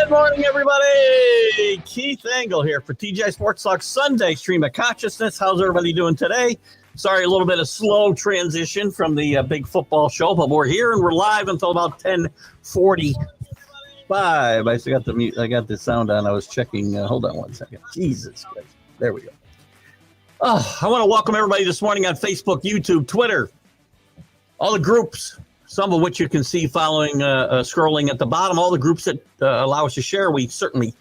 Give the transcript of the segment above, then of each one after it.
Good morning, everybody. Keith Engle here for TGI Sports Talk Sunday Stream of Consciousness. How's everybody doing today? Sorry, a little bit of slow transition from the big football show, but we're here and we're live until about 10:45. I still got I got the sound on. I was checking. Hold on one second. Jesus Christ. There we go. Oh, I want to welcome everybody this morning on Facebook, YouTube, Twitter, all the groups. Some of which you can see following, scrolling at the bottom. All the groups that allow us to share, we certainly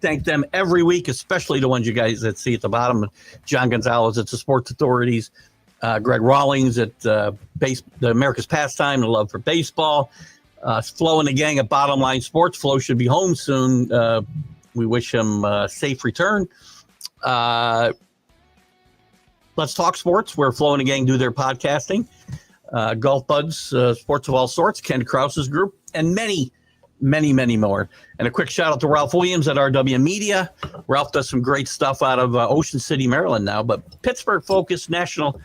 thank them every week, especially the ones you guys that see at the bottom. John Gonzalez at the Sports Authorities, Greg Rawlings at the America's Pastime, the Love for Baseball, Flo and the gang at Bottom Line Sports. Flo should be home soon. We wish him a safe return. Let's Talk Sports, where Flo and the gang do their podcasting. Golf Buds, Sports of All Sorts, Ken Krause's group, and many, many, many more. And a quick shout out to Ralph Williams at RW Media. Ralph does some great stuff out of Ocean City, Maryland now, but Pittsburgh focused national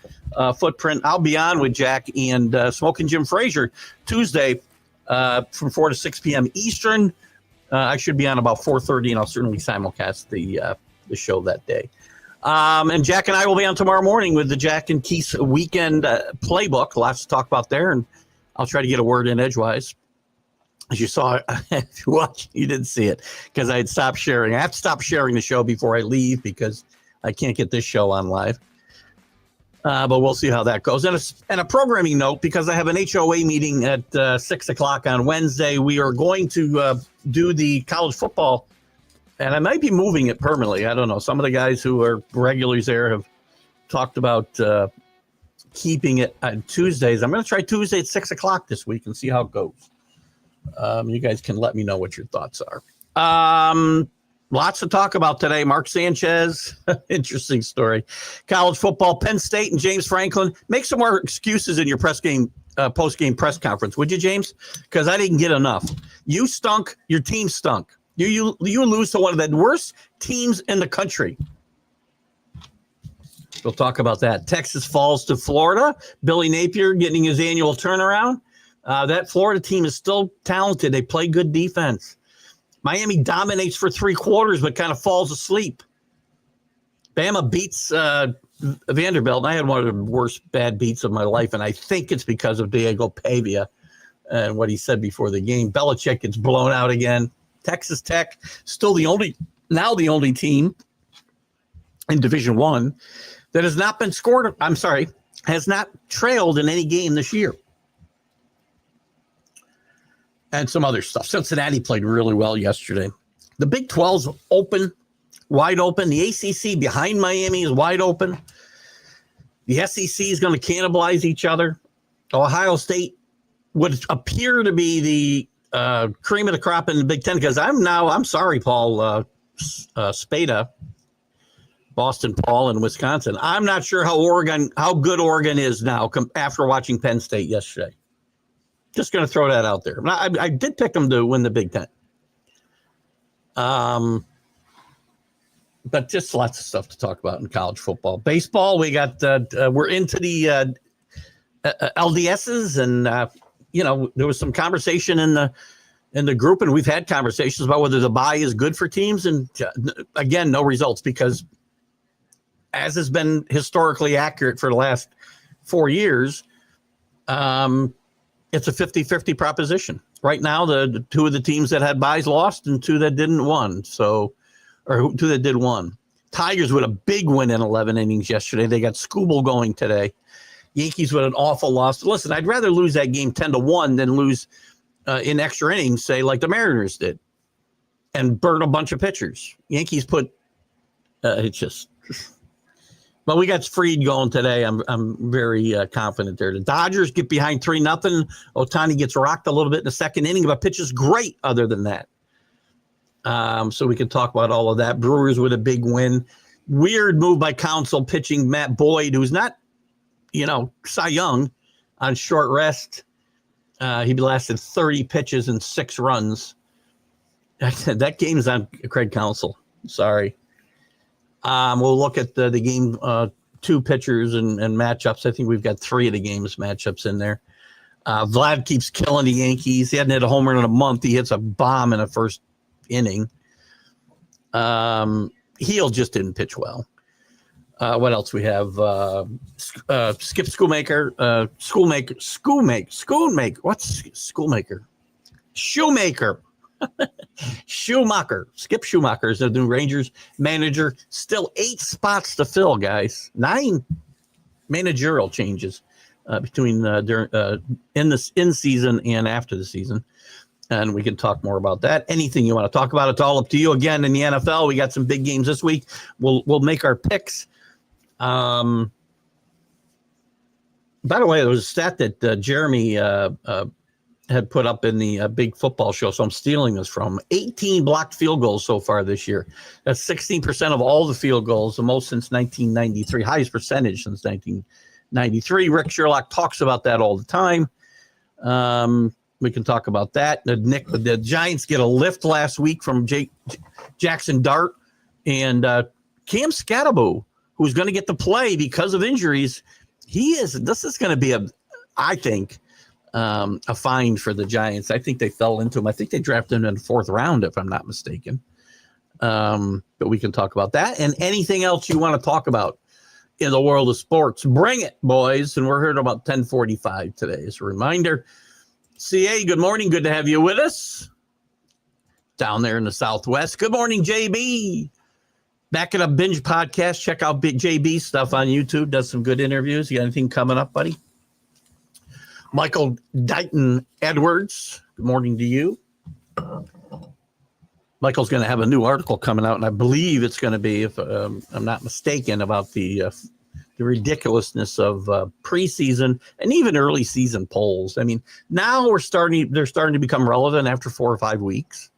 footprint. I'll be on with Jack and Smoking Jim Frazier Tuesday from 4 to 6 p.m. Eastern. I should be on about 4:30, and I'll certainly simulcast the show that day. And Jack and I will be on tomorrow morning with the Jack and Keith weekend playbook. Lots to talk about there, and I'll try to get a word in edgewise. As you saw, if you watched, you didn't see it because I had stopped sharing. I have to stop sharing the show before I leave because I can't get this show on live. But we'll see how that goes. And a programming note, because I have an HOA meeting at 6 o'clock on Wednesday, we are going to do the college football. And I might be moving it permanently. I don't know. Some of the guys who are regulars there have talked about keeping it on Tuesdays. I'm going to try Tuesday at 6 o'clock this week and see how it goes. You guys can let me know what your thoughts are. Lots to talk about today. Mark Sanchez, interesting story. College football, Penn State and James Franklin. Make some more excuses in your post-game press conference, would you, James? Because I didn't get enough. You stunk. Your team stunk. You lose to one of the worst teams in the country. We'll talk about that. Texas falls to Florida. Billy Napier getting his annual turnaround. That Florida team is still talented. They play good defense. Miami dominates for 3 quarters, but kind of falls asleep. Bama beats Vanderbilt. I had one of the worst bad beats of my life, and I think it's because of Diego Pavia and what he said before the game. Belichick gets blown out again. Texas Tech, still the only team in Division I that has not been scored. Has not trailed in any game this year. And some other stuff. Cincinnati played really well yesterday. The Big 12's open, wide open. The ACC behind Miami is wide open. The SEC is going to cannibalize each other. Ohio State would appear to be the cream of the crop in the Big Ten, because I'm sorry, Paul Spada, Boston Paul in Wisconsin. I'm not sure how good Oregon is now after watching Penn State yesterday. Just going to throw that out there. I did pick them to win the Big Ten. But just lots of stuff to talk about in college football. Baseball, we got we're into the LDSs, and there was some conversation in the group, and we've had conversations about whether the bye is good for teams. And again, no results, because as has been historically accurate for the last 4 years, it's a 50-50 proposition. Right now, the 2 of the teams that had byes lost and 2 that didn't won. Or 2 that did won. Tigers with a big win in 11 innings yesterday. They got Scooble going today. Yankees with an awful loss. Listen, I'd rather lose that game 10-1 than lose in extra innings, say, like the Mariners did, and burn a bunch of pitchers. Yankees put it's just. But we got Fried going today. I'm very confident there. The Dodgers get behind 3-0. Ohtani gets rocked a little bit in the second inning, but pitches great other than that. So we can talk about all of that. Brewers with a big win. Weird move by Council pitching Matt Boyd, who's not, Cy Young, on short rest. He lasted 30 pitches and 6 runs. That game's on Craig Counsell. Sorry. We'll look at the game 2 pitchers and matchups. I think we've got 3 of the games matchups in there. Vlad keeps killing the Yankees. He hadn't hit a home run in a month. He hits a bomb in the first inning. Heel just didn't pitch well. What else we have? Skip Schoolmaker. What's Schoolmaker? Shoemaker. Schumacher. Skip Schumacher is the new Rangers manager. Still 8 spots to fill, guys. 9 managerial changes between in season and after the season. And we can talk more about that. Anything you want to talk about, it's all up to you. Again, in the NFL, we got some big games this week. We'll make our picks. By the way, there was a stat that Jeremy had put up in the big football show, so I'm stealing this from 18 blocked field goals so far this year. That's 16% of all the field goals, the most since 1993, highest percentage since 1993. Rick Sherlock talks about that all the time. We can talk about that. The Giants get a lift last week from Jackson Dart and Cam Scatterbo, who's going to get to play because of injuries. This is going to be I think, a find for the Giants. I think they fell into him. I think they drafted him in the 4th round, if I'm not mistaken. But we can talk about that and anything else you want to talk about in the world of sports. Bring it, boys. And we're here at about 10:45 today. As a reminder, CA, good morning. Good to have you with us down there in the Southwest. Good morning, JB. Back at a binge podcast. Check out JB stuff on YouTube. Does some good interviews. You got anything coming up, buddy? Michael Dighton Edwards, good morning to you. Michael's going to have a new article coming out, and I believe it's going to be, if I'm not mistaken, about the ridiculousness of preseason and even early season polls. I mean, now they're starting to become relevant after 4 or 5 weeks.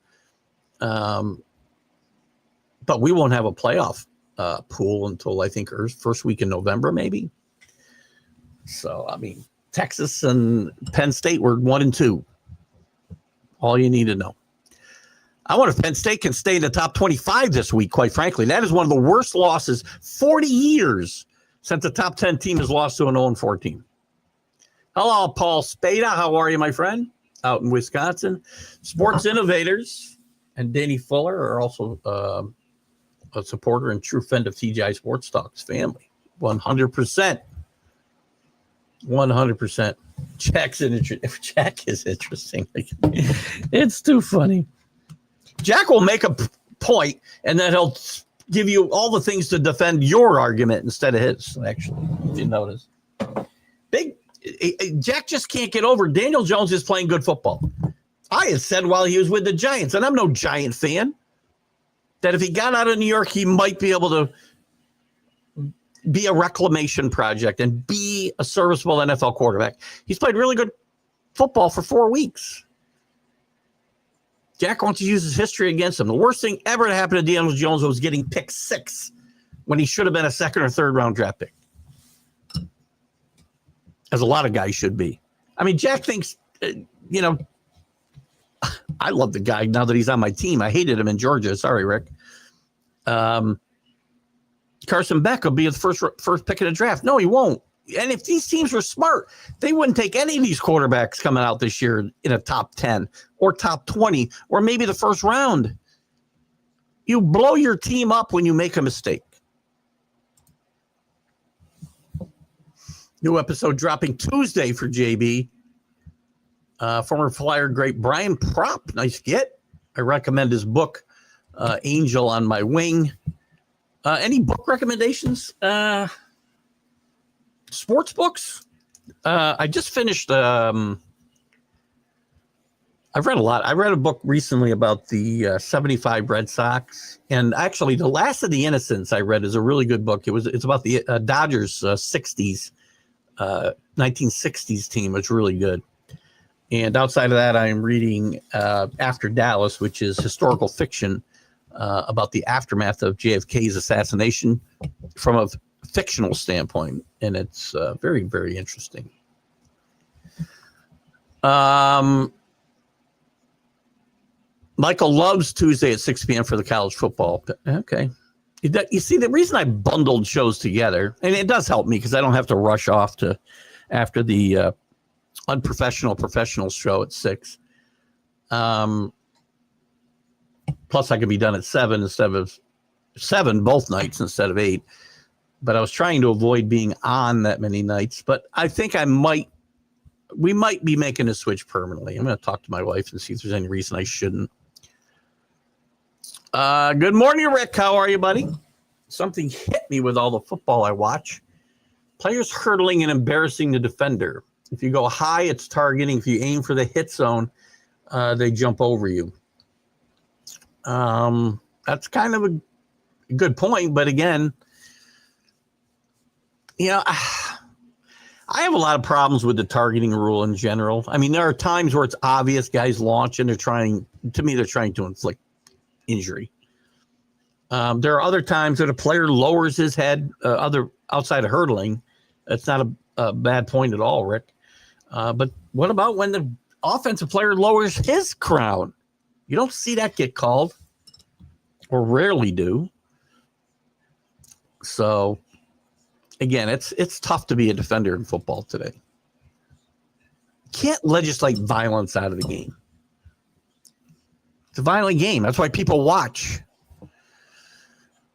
But we won't have a playoff pool until I think first week in November, maybe. So, I mean, Texas and Penn State were 1 and 2. All you need to know. I wonder if Penn State can stay in the top 25 this week, quite frankly. That is one of the worst losses 40 years since the top 10 team has lost to an 0-4 team. Hello, Paul Spada. How are you, my friend? Out in Wisconsin. Sports Innovators and Danny Fuller are also a supporter and true friend of TGI Sports Talks family. 100%. 100%. Jack is interesting. It's too funny. Jack will make a point, and then he'll give you all the things to defend your argument instead of his, actually, if you notice. Jack just can't get over Daniel Jones is playing good football. I had said while he was with the Giants, and I'm no Giant fan, that if he got out of New York, he might be able to be a reclamation project and be a serviceable NFL quarterback. He's played really good football for 4 weeks. Jack wants to use his history against him. The worst thing ever to happen to Daniel Jones was getting picked 6 when he should have been a 2nd or 3rd round draft pick. As a lot of guys should be. I mean, Jack thinks, I love the guy now that he's on my team. I hated him in Georgia. Sorry, Rick. Carson Beck will be the first pick of the draft. No, he won't. And if these teams were smart, they wouldn't take any of these quarterbacks coming out this year in a top 10 or top 20 or maybe the 1st round. You blow your team up when you make a mistake. New episode dropping Tuesday for JB. Former Flyer great Brian Propp. Nice get. I recommend his book, Angel on My Wing. Any book recommendations? Sports books? I just finished. I've read a lot. I read a book recently about the 75 Red Sox. And actually, The Last of the Innocents I read is a really good book. It's about the Dodgers 1960s team. It's really good. And outside of that, I am reading After Dallas, which is historical fiction about the aftermath of JFK's assassination from a fictional standpoint, and it's very, very interesting. Michael loves Tuesday at 6 p.m. for the college football. Okay. You see, the reason I bundled shows together, and it does help me because I don't have to rush off to after the unprofessional professional show at 6. Plus, I could be done at 7 instead of 7 both nights instead of 8. But I was trying to avoid being on that many nights. But I think we might be making a switch permanently. I'm going to talk to my wife and see if there's any reason I shouldn't. Good morning, Rick. How are you, buddy? Something hit me with all the football I watch. Players hurdling and embarrassing the defender. If you go high, it's targeting. If you aim for the hit zone, they jump over you. That's kind of a good point. But again, I have a lot of problems with the targeting rule in general. I mean, there are times where it's obvious guys launch and they're trying to inflict injury. There are other times that a player lowers his head outside of hurdling. That's not a bad point at all, Rick. But what about when the offensive player lowers his crown? You don't see that get called, or rarely do. So, again, it's tough to be a defender in football today. Can't legislate violence out of the game. It's a violent game. That's why people watch.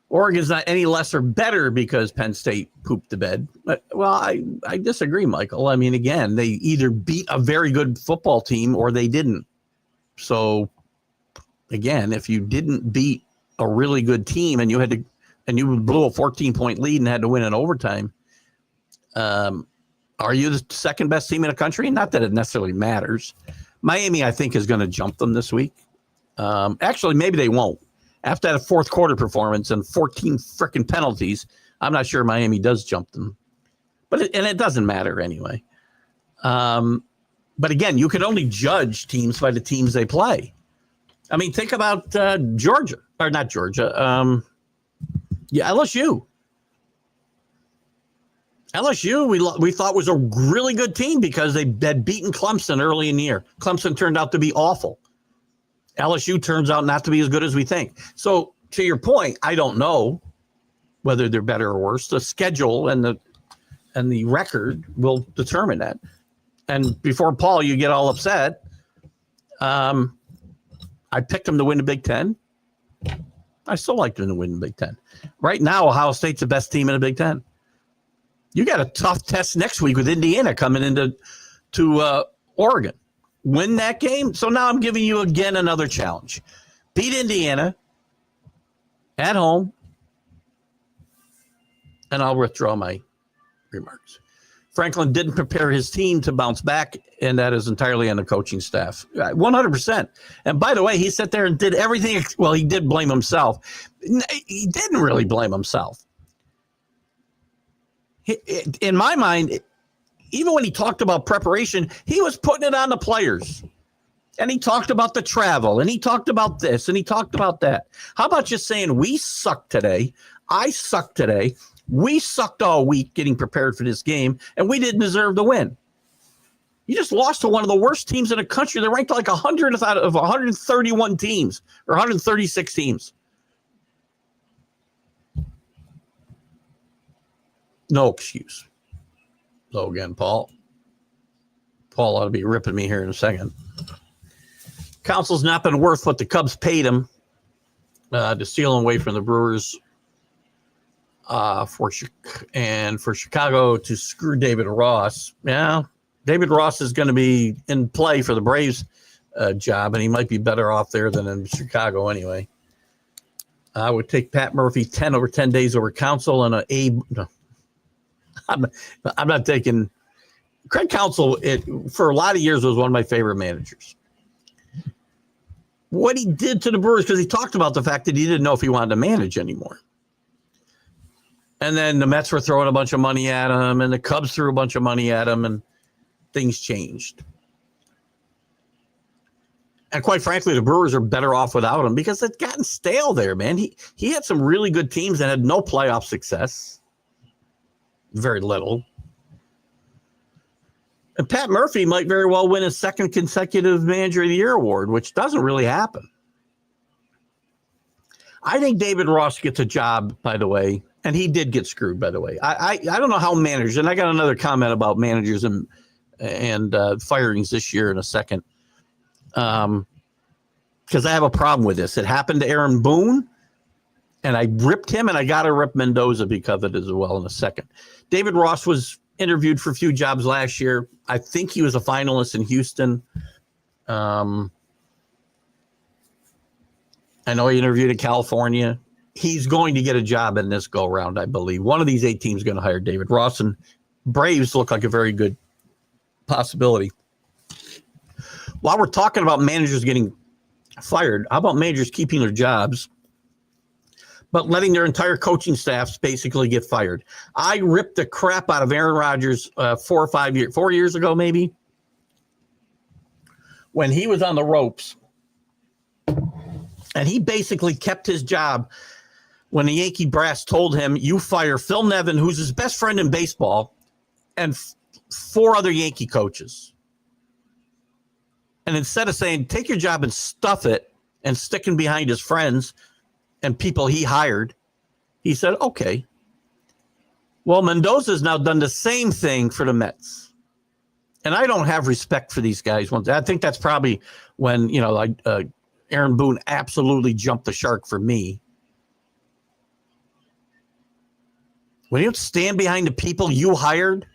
Oregon's not any less or better because Penn State pooped the bed. But, well, I disagree, Michael. I mean, again, they either beat a very good football team or they didn't. So, again, if you didn't beat a really good team and you blew a 14-point lead and had to win in overtime, are you the second best team in the country? Not that it necessarily matters. Miami, I think, is going to jump them this week. Actually, maybe they won't. After that fourth quarter performance and 14 freaking penalties, I'm not sure Miami does jump them. But it doesn't matter anyway. But again, you can only judge teams by the teams they play. I mean, think about Georgia. Or not Georgia. LSU. LSU, we thought was a really good team because they had beaten Clemson early in the year. Clemson turned out to be awful. LSU turns out not to be as good as we think. So to your point, I don't know whether they're better or worse. The schedule and the record will determine that. And before, Paul, you get all upset, I picked them to win the Big Ten. I still like them to win the Big Ten. Right now, Ohio State's the best team in the Big Ten. You got a tough test next week with Indiana coming into Oregon. Win that game. So now I'm giving you again another challenge. Beat Indiana at home, and I'll withdraw my remarks. Franklin didn't prepare his team to bounce back, and that is entirely on the coaching staff. 100%. And by the way, he sat there and did everything. Well, he did blame himself. He didn't really blame himself. In my mind, even when he talked about preparation, he was putting it on the players. And he talked about the travel, and he talked about this, and he talked about that. How about just saying, we suck today, I suck today, we sucked all week getting prepared for this game, and we didn't deserve the win. You just lost to one of the worst teams in the country. They're ranked like 100 out of 131 teams, or 136 teams. No excuse. So again, Paul ought to be ripping me here in a second. Council's not been worth what the Cubs paid him to steal him away from the Brewers for Chicago to screw David Ross. Yeah, David Ross is going to be in play for the Braves job, and he might be better off there than in Chicago anyway. I would take Pat Murphy 10 over 10 days over Council and no. I'm not taking Craig Counsell. For a lot of years was one of my favorite managers. What he did to the Brewers, because he talked about the fact that he didn't know if he wanted to manage anymore. And then the Mets were throwing a bunch of money at him, and the Cubs threw a bunch of money at him, and things changed. And quite frankly, the Brewers are better off without him because it's gotten stale there, man. He had some really good teams that had no playoff success. Very little. And Pat Murphy might very well win his second consecutive Manager of the Year award, which doesn't really happen. I think David Ross gets a job, by the way, and he did get screwed, by the way. I don't know how managers, and I got another comment about managers and firings this year in a second. because I have a problem with this. It happened to Aaron Boone, and I ripped him, and I got to rip Mendoza because of it as well in a second. David Ross was interviewed for a few jobs last year. I think he was a finalist in Houston. I know he interviewed in California. He's going to get a job in this go-round, I believe. One of these 8 teams is going to hire David Ross, and Braves look like a very good possibility. While we're talking about managers getting fired, how about managers keeping their jobs but letting their entire coaching staffs basically get fired? I ripped the crap out of Aaron Rodgers 4 years ago, maybe, when he was on the ropes. And he basically kept his job when the Yankee brass told him, you fire Phil Nevin, who's his best friend in baseball, and 4 other Yankee coaches. And instead of saying, take your job and stuff it and sticking behind his friends and people he hired, he said, okay. Well, Mendoza's now done the same thing for the Mets. And I don't have respect for these guys. I think that's probably when, Aaron Boone absolutely jumped the shark for me. When you stand behind the people you hired,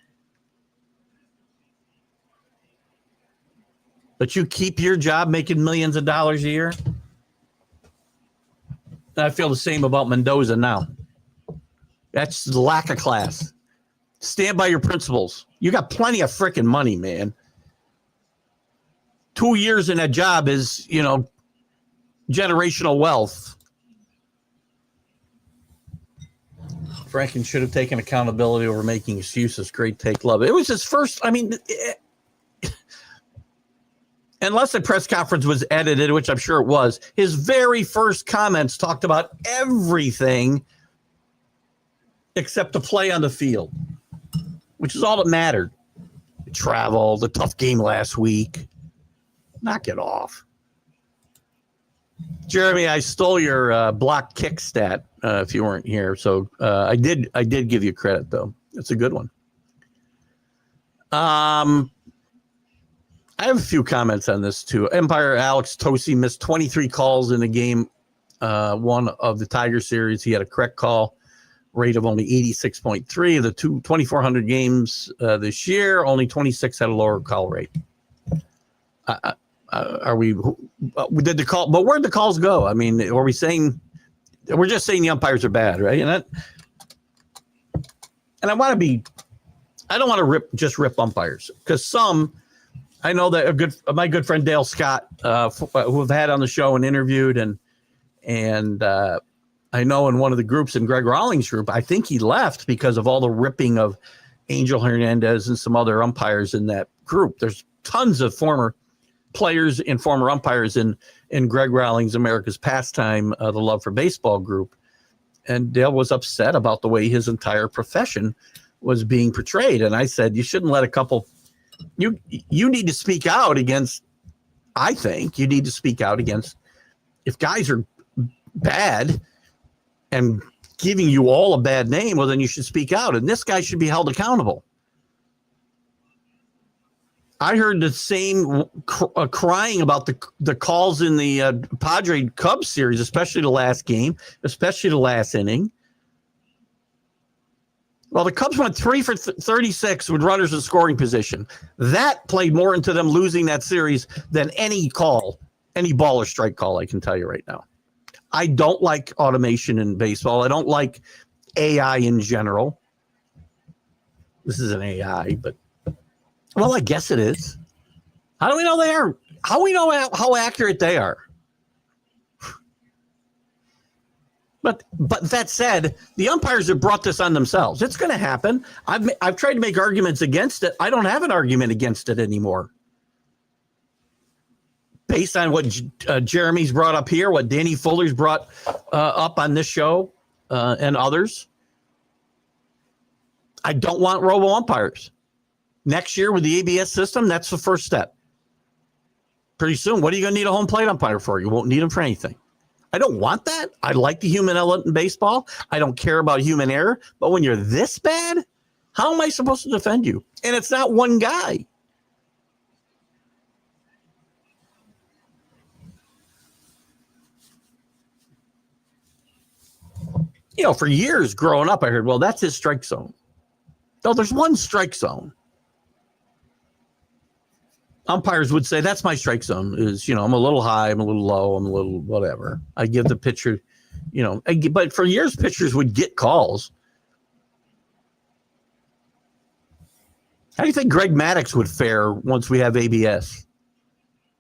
but you keep your job making millions of dollars a year. I feel the same about Mendoza now. That's the lack of class. Stand by your principles. You got plenty of freaking money, man. 2 years in that job is, generational wealth. Franken should have taken accountability over making excuses. Great take, love it. It was his first, unless the press conference was edited, which I'm sure it was, his very first comments talked about everything except the play on the field, which is all that mattered. The travel, the tough game last week. Knock it off. Jeremy, I stole your block kick stat if you weren't here. So I did give you credit, though. It's a good one. I have a few comments on this, too. Empire Alex Tosi missed 23 calls in the game one of the Tiger series. He had a correct call rate of only 86.3. Of the 2,400 games this year, only 26 had a lower call rate. We did the call, but where'd the calls go? I mean, are we saying we're just saying the umpires are bad, right? And I want to be, I don't want to rip umpires, because I know that my good friend Dale Scott, who I've had on the show and interviewed, and I know in one of the groups in Greg Rawlings' group, I think he left because of all the ripping of Angel Hernandez and some other umpires in that group. There's tons of former players and former umpires in Greg Rawlings' America's Pastime, the Love for Baseball group. And Dale was upset about the way his entire profession was being portrayed. And I said, you shouldn't let a couple, you need to speak out against, I think you need to speak out against, if guys are bad and giving you all a bad name, well, then you should speak out. And this guy should be held accountable. I heard the same crying about the calls in the Padre Cubs series, especially the last game, especially the last inning. Well, the Cubs went 3 for 36 with runners in scoring position. That played more into them losing that series than any ball or strike call, I can tell you right now. I don't like automation in baseball. I don't like AI in general. This is an AI, but well, I guess it is. How do we know they are? How do we know how accurate they are? But that said, the umpires have brought this on themselves. It's going to happen. I've tried to make arguments against it. I don't have an argument against it anymore. Based on what Jeremy's brought up here, what Danny Fuller's brought up on this show and others, I don't want robo umpires. Next year with the ABS system, that's the first step. Pretty soon, what are you going to need a home plate umpire for? You won't need them for anything. I don't want that. I like the human element in baseball. I don't care about human error. But when you're this bad, how am I supposed to defend you? And it's not one guy. For years growing up, I heard, well, that's his strike zone. No, there's one strike zone. Umpires would say, that's my strike zone is, I'm a little high, I'm a little low, I'm a little whatever. I give the pitcher, but for years, pitchers would get calls. How do you think Greg Maddux would fare once we have ABS?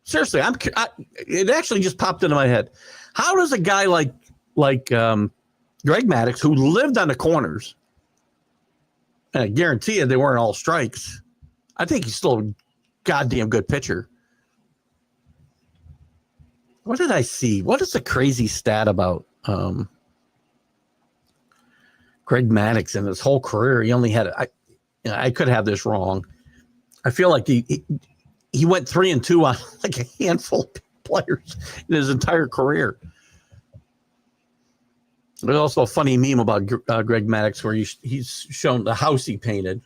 Seriously, it actually just popped into my head. How does a guy like Greg Maddux, who lived on the corners, and I guarantee you they weren't all strikes. I think he's still a goddamn good pitcher. What did I see? What is the crazy stat about Greg Maddux in his whole career? He only had I could have this wrong. I feel like he went 3-2 on like a handful of players in his entire career. There's also a funny meme about Greg Maddux where he's shown the house he painted,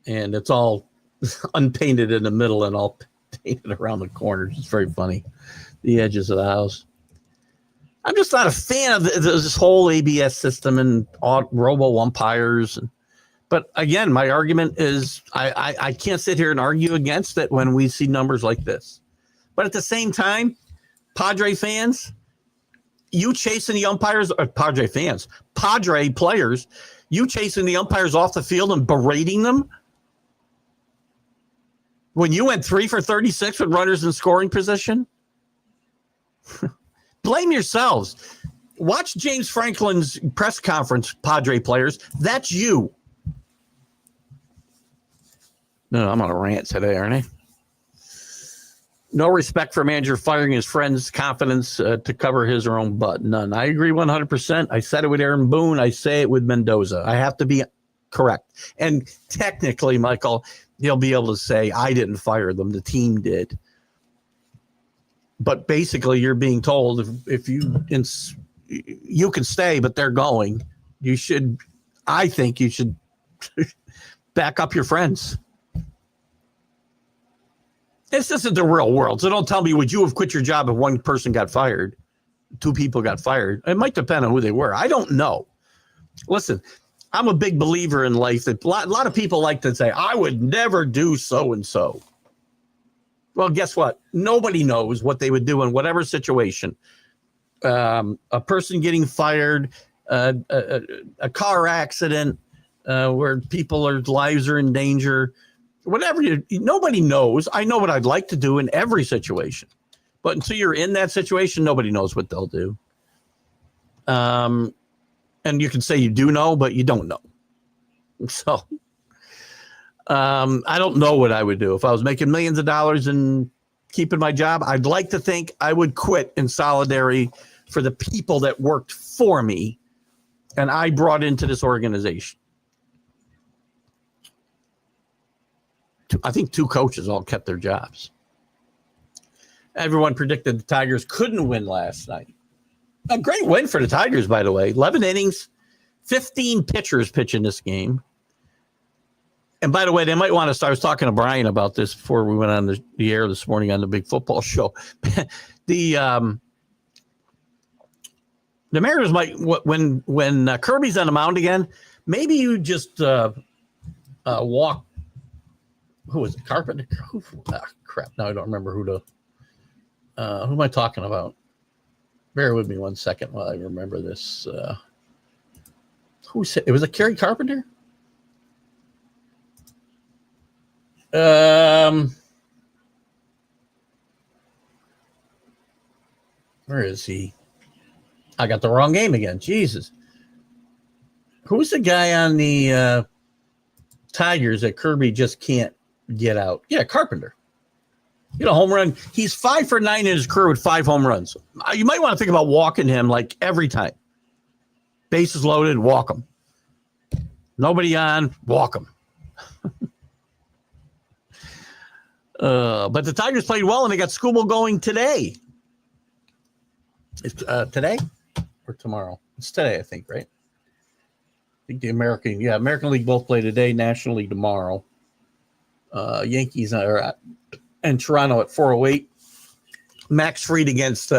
and it's all unpainted in the middle and all painted around the corners. It's very funny, the edges of the house. I'm just not a fan of this whole ABS system and robo umpires. But again, my argument is I can't sit here and argue against it when we see numbers like this. But at the same time, Padre fans, you chasing the umpires, or Padre players, you chasing the umpires off the field and berating them when you went 3 for 36 with runners in scoring position. Blame yourselves. Watch James Franklin's press conference, Padre players. That's you. No, I'm on a rant today, aren't I? No respect for manager firing his friend's confidence to cover his or own butt. None. I agree 100%. I said it with Aaron Boone. I say it with Mendoza. I have to be correct. And technically, Michael, he'll be able to say, I didn't fire them. The team did. But basically, you're being told if you can stay, but they're going, I think you should back up your friends. This isn't the real world. So don't tell me, would you have quit your job if one person got fired? 2 people got fired. It might depend on who they were. I don't know. Listen, I'm a big believer in life that a lot of people like to say, I would never do so-and-so. Well, guess what? Nobody knows what they would do in whatever situation. A person getting fired, a car accident where people's lives are in danger. Whatever nobody knows. I know what I'd like to do in every situation, but until you're in that situation, nobody knows what they'll do. And you can say you do know, but you don't know. So, I don't know what I would do if I was making millions of dollars and keeping my job. I'd like to think I would quit in solidarity for the people that worked for me and I brought into this organization. I think 2 coaches all kept their jobs. Everyone predicted the Tigers couldn't win last night. A great win for the Tigers, by the way. 11 innings, 15 pitchers pitch in this game. And by the way, they might want to start. I was talking to Brian about this before we went on the air this morning on the Big Football Show. The Mariners might, when Kirby's on the mound again, maybe you just walk. Who was it? Carpenter? Crap. Now I don't remember who am I talking about? Bear with me 1 second while I remember this. Who said it was a Kerry Carpenter? Where is he? I got the wrong game again. Jesus. Who's the guy on the Tigers that Kirby just can't get out? Yeah, Carpenter. Home run. He's 5 for 9 in his career with 5 home runs. You might want to think about walking him like every time. Bases loaded, walk him. Nobody on, walk him. But the Tigers played well, and they got Scuba going today. It's today or tomorrow? It's today, I think, right? I think the American League both play today, National League tomorrow. Yankees and Toronto at 4:08. Max Fried against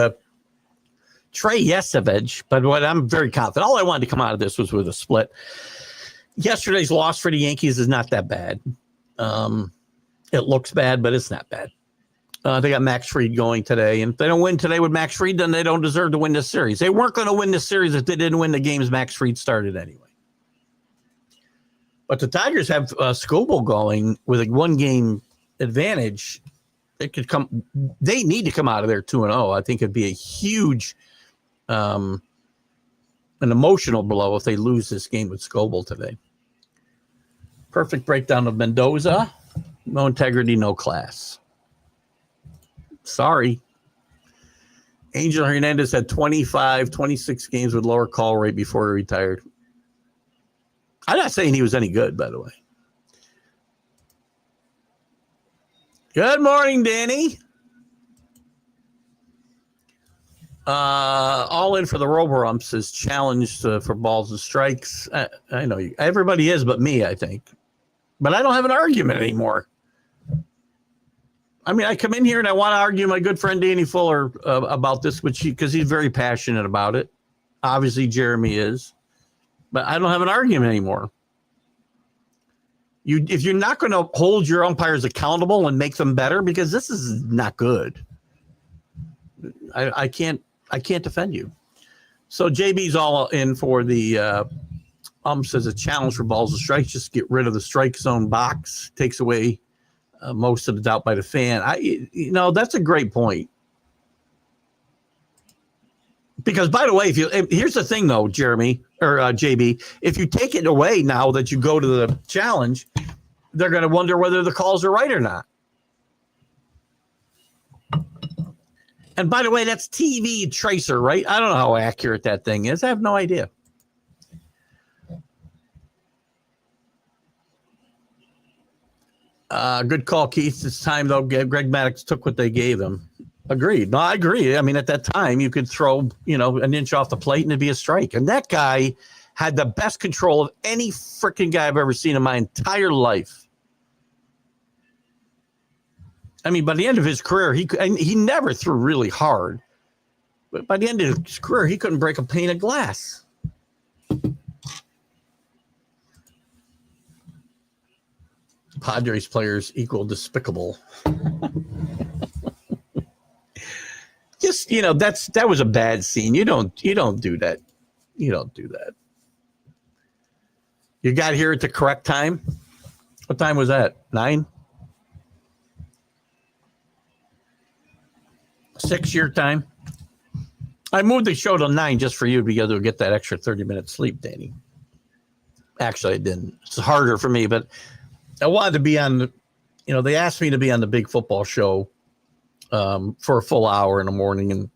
Trey Yesevich, but what I'm very confident. All I wanted to come out of this was with a split. Yesterday's loss for the Yankees is not that bad. It looks bad, but it's not bad. They got Max Fried going today, and if they don't win today with Max Fried, then they don't deserve to win this series. They weren't going to win this series if they didn't win the games Max Fried started anyway. But the Tigers have Scoble going with a one-game advantage. It could come. They need to come out of there 2-0. I think it'd be a huge, an emotional blow if they lose this game with Scoble today. Perfect breakdown of Mendoza. No integrity, no class. Sorry. Angel Hernandez had 26 games with lower call rate before he retired. I'm not saying he was any good, by the way. Good morning, Danny. All in for the Roborumps is challenged for balls and strikes. I know everybody is but me, I think. But I don't have an argument anymore. I mean, I come in here and I want to argue my good friend Danny Fuller about this, because he's very passionate about it. Obviously, Jeremy is. But I don't have an argument anymore. If you're not going to hold your umpires accountable and make them better, because this is not good, I can't defend you. So JB's all in for the umps as a challenge for balls and strikes. Just get rid of the strike zone box. Takes away most of the doubt by the fan. That's a great point. Because, by the way, here's the thing, though, Jeremy or JB, if you take it away now that you go to the challenge, they're going to wonder whether the calls are right or not. And by the way, that's TV tracer, right? I don't know how accurate that thing is. I have no idea. Good call, Keith. It's time, though. Greg Maddux took what they gave him. Agreed. No, I agree. I mean, at that time, you could throw, an inch off the plate and it'd be a strike. And that guy had the best control of any freaking guy I've ever seen in my entire life. I mean, by the end of his career, he never threw really hard. But by the end of his career, he couldn't break a pane of glass. Padres players equal despicable. Just, that was a bad scene. You don't do that. You don't do that. You got here at the correct time. What time was that? 9? 6 your time. I moved the show to 9 just for you because you'll get that extra 30 minutes sleep, Danny. Actually, I didn't. It's harder for me, but I wanted to be on, they asked me to be on the big football show for a full hour in the morning, and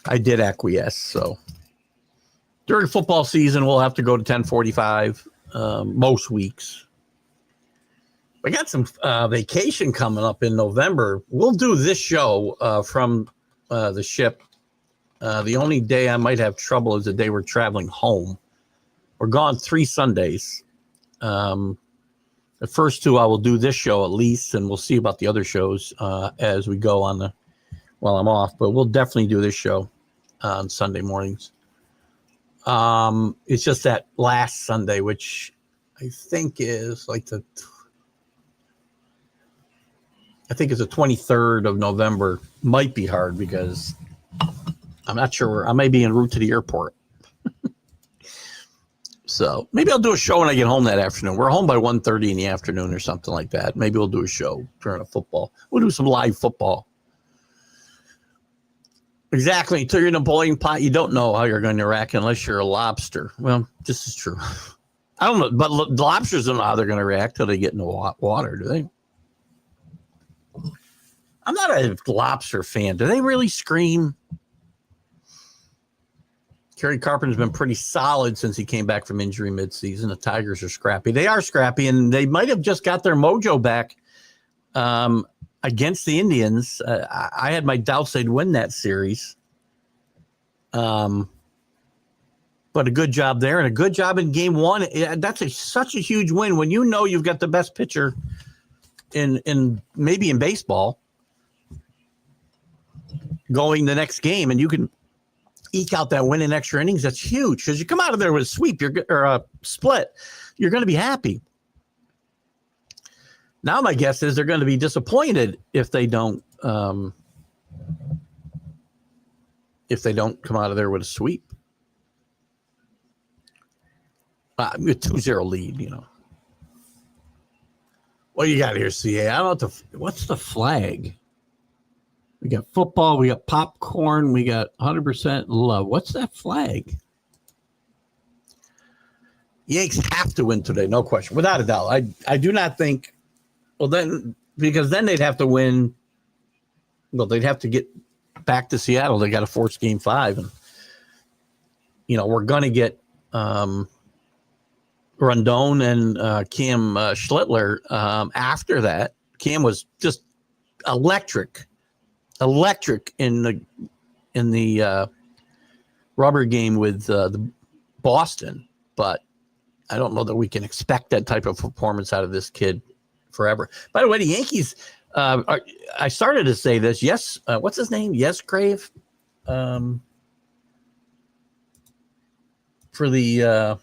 I did acquiesce. So during football season, we'll have to go to 10:45 most weeks. We got some vacation coming up in November. We'll do this show from the ship. The only day I might have trouble is the day we're traveling home. We're gone 3 Sundays. The first 2 I will do this show at least, and we'll see about the other shows as we go on while I'm off. But we'll definitely do this show on Sunday mornings. It's just that last Sunday, which I think is like the 23rd of November. Might be hard because I'm not sure. I may be en route to the airport. So maybe I'll do a show when I get home that afternoon. We're home by 1:30 in the afternoon or something like that. Maybe we'll do a show during a football. We'll do some live football. Exactly. Until you're in a boiling pot, you don't know how you're going to react unless you're a lobster. Well, this is true. I don't know, but lobsters don't know how they're going to react till they get in the water, do they? I'm not a lobster fan. Do they really scream? Kerry Carpenter's been pretty solid since he came back from injury midseason. The Tigers are scrappy. They are scrappy, and they might have just got their mojo back against the Indians. I had my doubts they'd win that series. But a good job there and a good job in game 1. That's such a huge win when you know you've got the best pitcher in maybe in baseball. going the next game, and you can eke out that win in extra innings, that's huge because you come out of there with a sweep or a split, you're going to be happy. Now my guess is they're going to be disappointed if they don't come out of there with a sweep. With 2-0 lead, you know. What you got here, CA? I don't know what's the flag? We got football, we got popcorn, we got 100% love. What's that flag? Yanks have to win today, no question, without a doubt. I do not think. Well, then because then they'd have to win. Well, they'd have to get back to Seattle. They got to force Game 5, and you know we're going to get Rondon and Cam Schlittler after that. Cam was just electric in the rubber game with the Boston, but I don't know that we can expect that type of performance out of this kid forever. By the way, the Yankees, I started to say this. Yes. What's his name? Yes, Grave. For the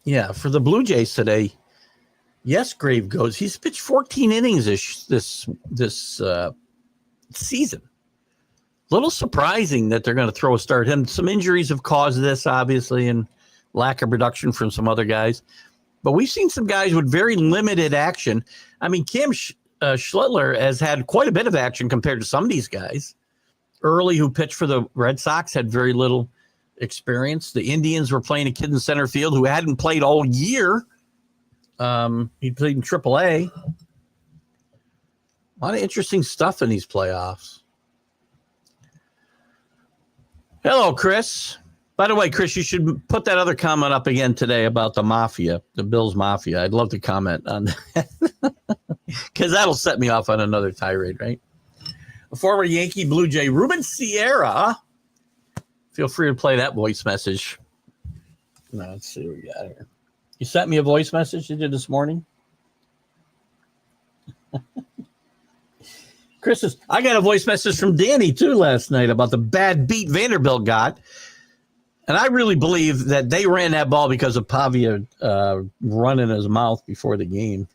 Blue Jays today. Yes, Grave goes. He's pitched 14 innings this season. A little surprising that they're going to throw a start. Him. Some injuries have caused this, obviously, and lack of production from some other guys. But we've seen some guys with very limited action. I mean, Cam Schlittler has had quite a bit of action compared to some of these guys. Early, who pitched for the Red Sox, had very little experience. The Indians were playing a kid in center field who hadn't played all year. He played in AAA. A lot of interesting stuff in these playoffs. Hello, Chris. By the way, Chris, you should put that other comment up again today about the Mafia, the Bills Mafia. I'd love to comment on that because that'll set me off on another tirade, right? A former Yankee Blue Jay, Ruben Sierra. Feel free to play that voice message. Now, let's see what we got here. You sent me a voice message you did this morning? I got a voice message from Danny, too, last night about the bad beat Vanderbilt got. And I really believe that they ran that ball because of Pavia running his mouth before the game.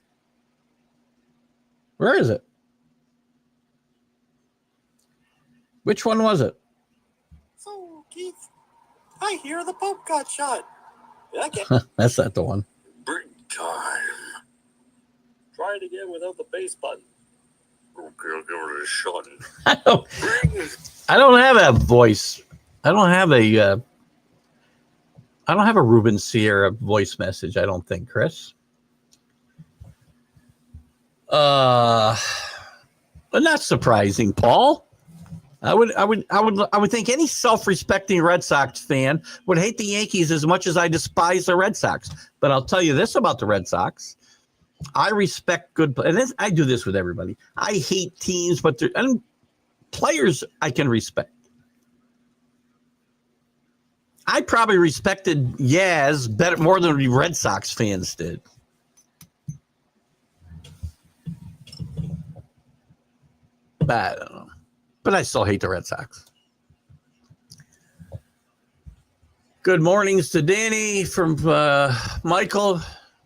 Where is it? Which one was it? So, Keith, I hear the Pope got shot. Okay. That's not the one. Big time. Try it again without the base button. Okay, I'll give it a shot. I don't have a voice. I don't have a Ruben Sierra voice message, I don't think, Chris. But not surprising, Paul. I would think any self-respecting Red Sox fan would hate the Yankees as much as I despise the Red Sox. But I'll tell you this about the Red Sox. I respect good, and I do this with everybody. I hate teams, but players I can respect. I probably respected Yaz better more than the Red Sox fans did. I don't know. But I still hate the Red Sox. Good mornings to Danny from Michael.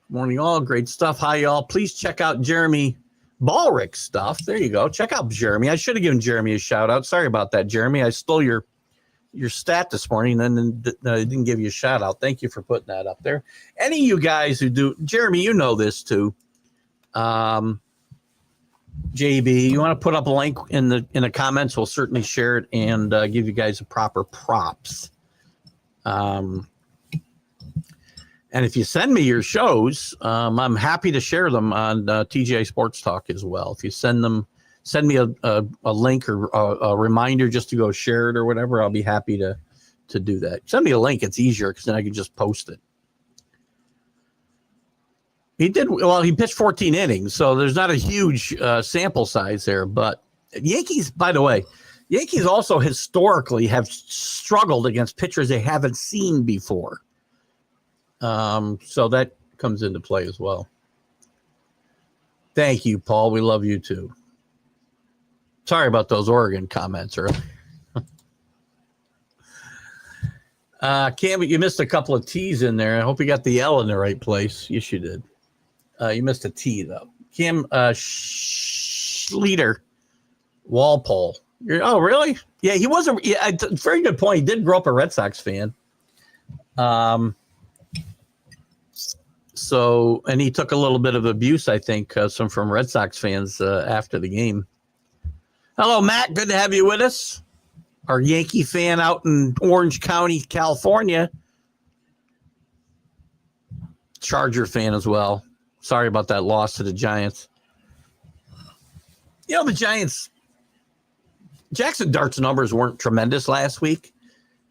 Morning all. Great stuff. Hi, y'all. Please check out Jeremy Ballrick's stuff. There you go. Check out Jeremy. I should have given Jeremy a shout out. Sorry about that, Jeremy. I stole your stat this morning and then I didn't give you a shout out. Thank you for putting that up there. Any of you guys who do, Jeremy, you know this too. JB, you want to put up a link in the comments? We'll certainly share it and give you guys a proper props. And if you send me your shows, I'm happy to share them on TGI Sports Talk as well. If you send me a link or a reminder just to go share it or whatever, I'll be happy to do that. Send me a link. It's easier because then I can just post it. He pitched 14 innings, so there's not a huge sample size there. But Yankees, by the way, Yankees also historically have struggled against pitchers they haven't seen before. So that comes into play as well. Thank you, Paul. We love you too. Sorry about those Oregon comments earlier. Cam, you missed a couple of T's in there. I hope you got the L in the right place. Yes, you did. You missed a T, though. Cam Schleter, Walpole. Oh, really? Yeah, he wasn't. Yeah, very good point. He did grow up a Red Sox fan. So, and he took a little bit of abuse, I think, from Red Sox fans after the game. Hello, Matt. Good to have you with us. Our Yankee fan out in Orange County, California. Charger fan as well. Sorry about that loss to the Giants. You know, the Giants, Jackson Dart's numbers weren't tremendous last week,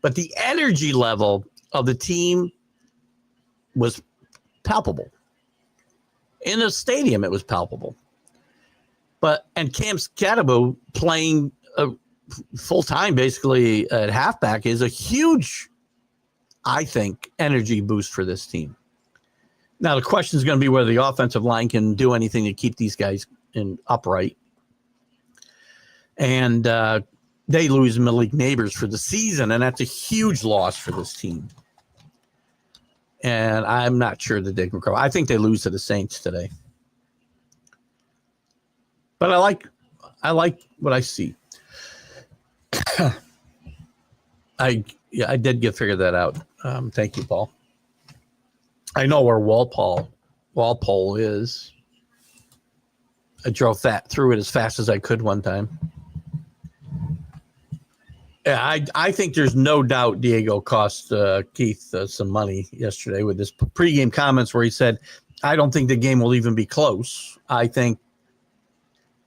but the energy level of the team was palpable. In the stadium, it was palpable. And Cam Scatterbo playing full-time basically at halfback is a huge, I think, energy boost for this team. Now, the question is going to be whether the offensive line can do anything to keep these guys upright. And they lose Malik Neighbors for the season, and that's a huge loss for this team. And I'm not sure that they can recover. I think they lose to the Saints today. But I like what I see. I did figure that out. Thank you, Paul. I know where Walpole is. I drove through it as fast as I could one time. Yeah, I think there's no doubt Diego cost Keith some money yesterday with his pregame comments where he said, "I don't think the game will even be close. I think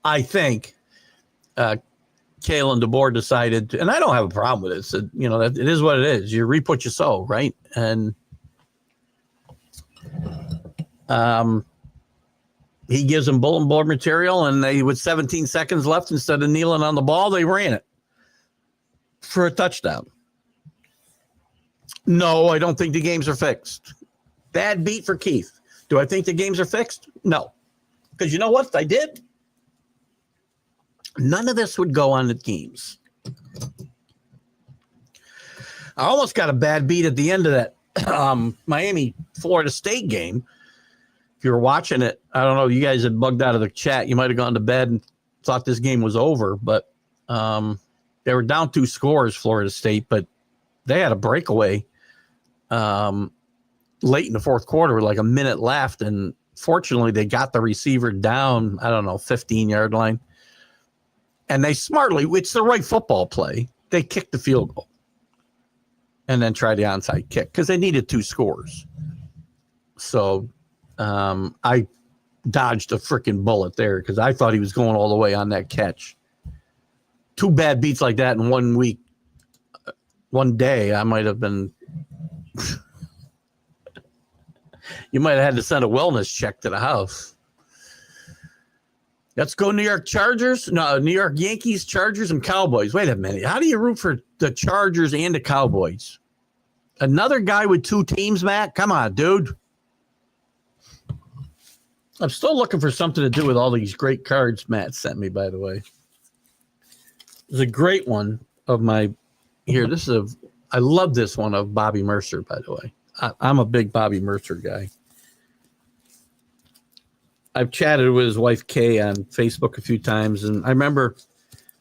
Kalen DeBoer decided, and I don't have a problem with it. So, you know, it is what it is. You reap what you sow, right? And he gives them bulletin board material, and with 17 seconds left, instead of kneeling on the ball, they ran it for a touchdown. No, I don't think the games are fixed. Bad beat for Keith. Do I think the games are fixed? No. Because you know what? If I did, none of this would go on the games. I almost got a bad beat at the end of that Miami-Florida State game. If you were watching it, I don't know, you guys had bugged out of the chat. You might have gone to bed and thought this game was over, but they were down 2 scores, Florida State, but they had a breakaway late in the fourth quarter with like a minute left, and fortunately they got the receiver down, 15-yard line. And they smartly, it's the right football play, they kicked the field goal and then tried the onside kick because they needed 2 scores. So I dodged a freaking bullet there because I thought he was going all the way on that catch. 2 bad beats like that in 1 week, one day, I might have been you might have had to send a wellness check to the house. Let's go New York Chargers. No, New York Yankees, Chargers, and Cowboys. Wait a minute. How do you root for the Chargers and the Cowboys? Another guy with 2 teams, Matt? Come on, dude. I'm still looking for something to do with all these great cards Matt sent me, by the way. There's a great one of my here. I love this one of Bobby Mercer, by the way. I'm a big Bobby Mercer guy. I've chatted with his wife, Kay, on Facebook a few times, and I remember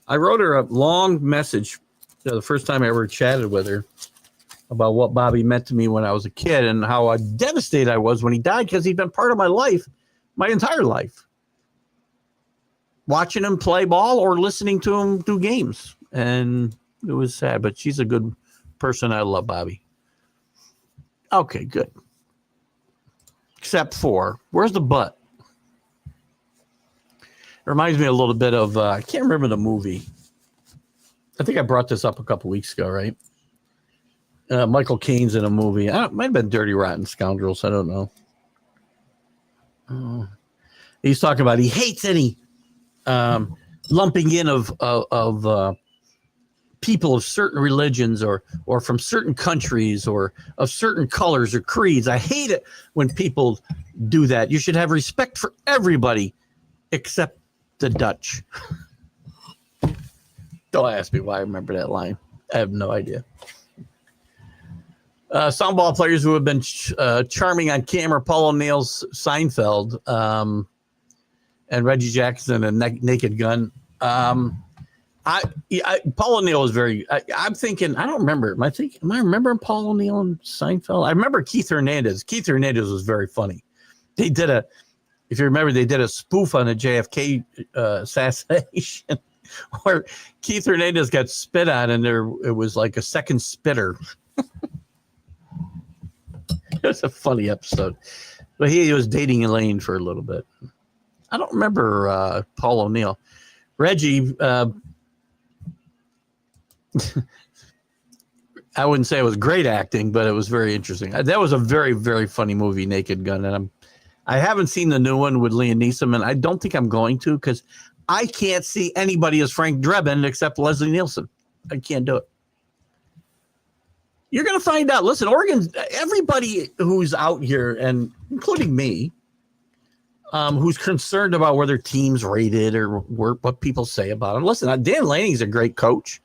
I wrote her a long message the first time I ever chatted with her about what Bobby meant to me when I was a kid and how devastated I was when he died because he'd been part of my life, my entire life. Watching him play ball or listening to him do games. And it was sad, but she's a good person. I love Bobby. Okay, good. Except for, where's the butt? It reminds me a little bit of, I can't remember the movie. I think I brought this up a couple weeks ago, right? Michael Caine's in a movie. It might have been Dirty Rotten Scoundrels. I don't know. He's talking about he hates any lumping in of people of certain religions or from certain countries or of certain colors or creeds. I hate it when people do that. You should have respect for everybody except the Dutch. Don't ask me why I remember that line. I have no idea. Soundball players who have been charming on camera: Paul O'Neill's Seinfeld, and Reggie Jackson and Naked Gun. Paul O'Neill was very. I'm thinking. I don't remember. Am I remembering Paul O'Neill and Seinfeld? I remember Keith Hernandez. Keith Hernandez was very funny. They did if you remember, they did a spoof on the JFK assassination, where Keith Hernandez got spit on, and it was like a second spitter. It was a funny episode, but he was dating Elaine for a little bit. I don't remember Paul O'Neill. Reggie, I wouldn't say it was great acting, but it was very interesting. That was a very, very funny movie, Naked Gun, and I haven't seen the new one with Liam Neeson, and I don't think I'm going to because I can't see anybody as Frank Drebin except Leslie Nielsen. I can't do it. You're going to find out. Listen, Oregon, everybody who's out here, and including me, who's concerned about whether teams rated or what people say about them. Listen, Dan Lanning's a great coach.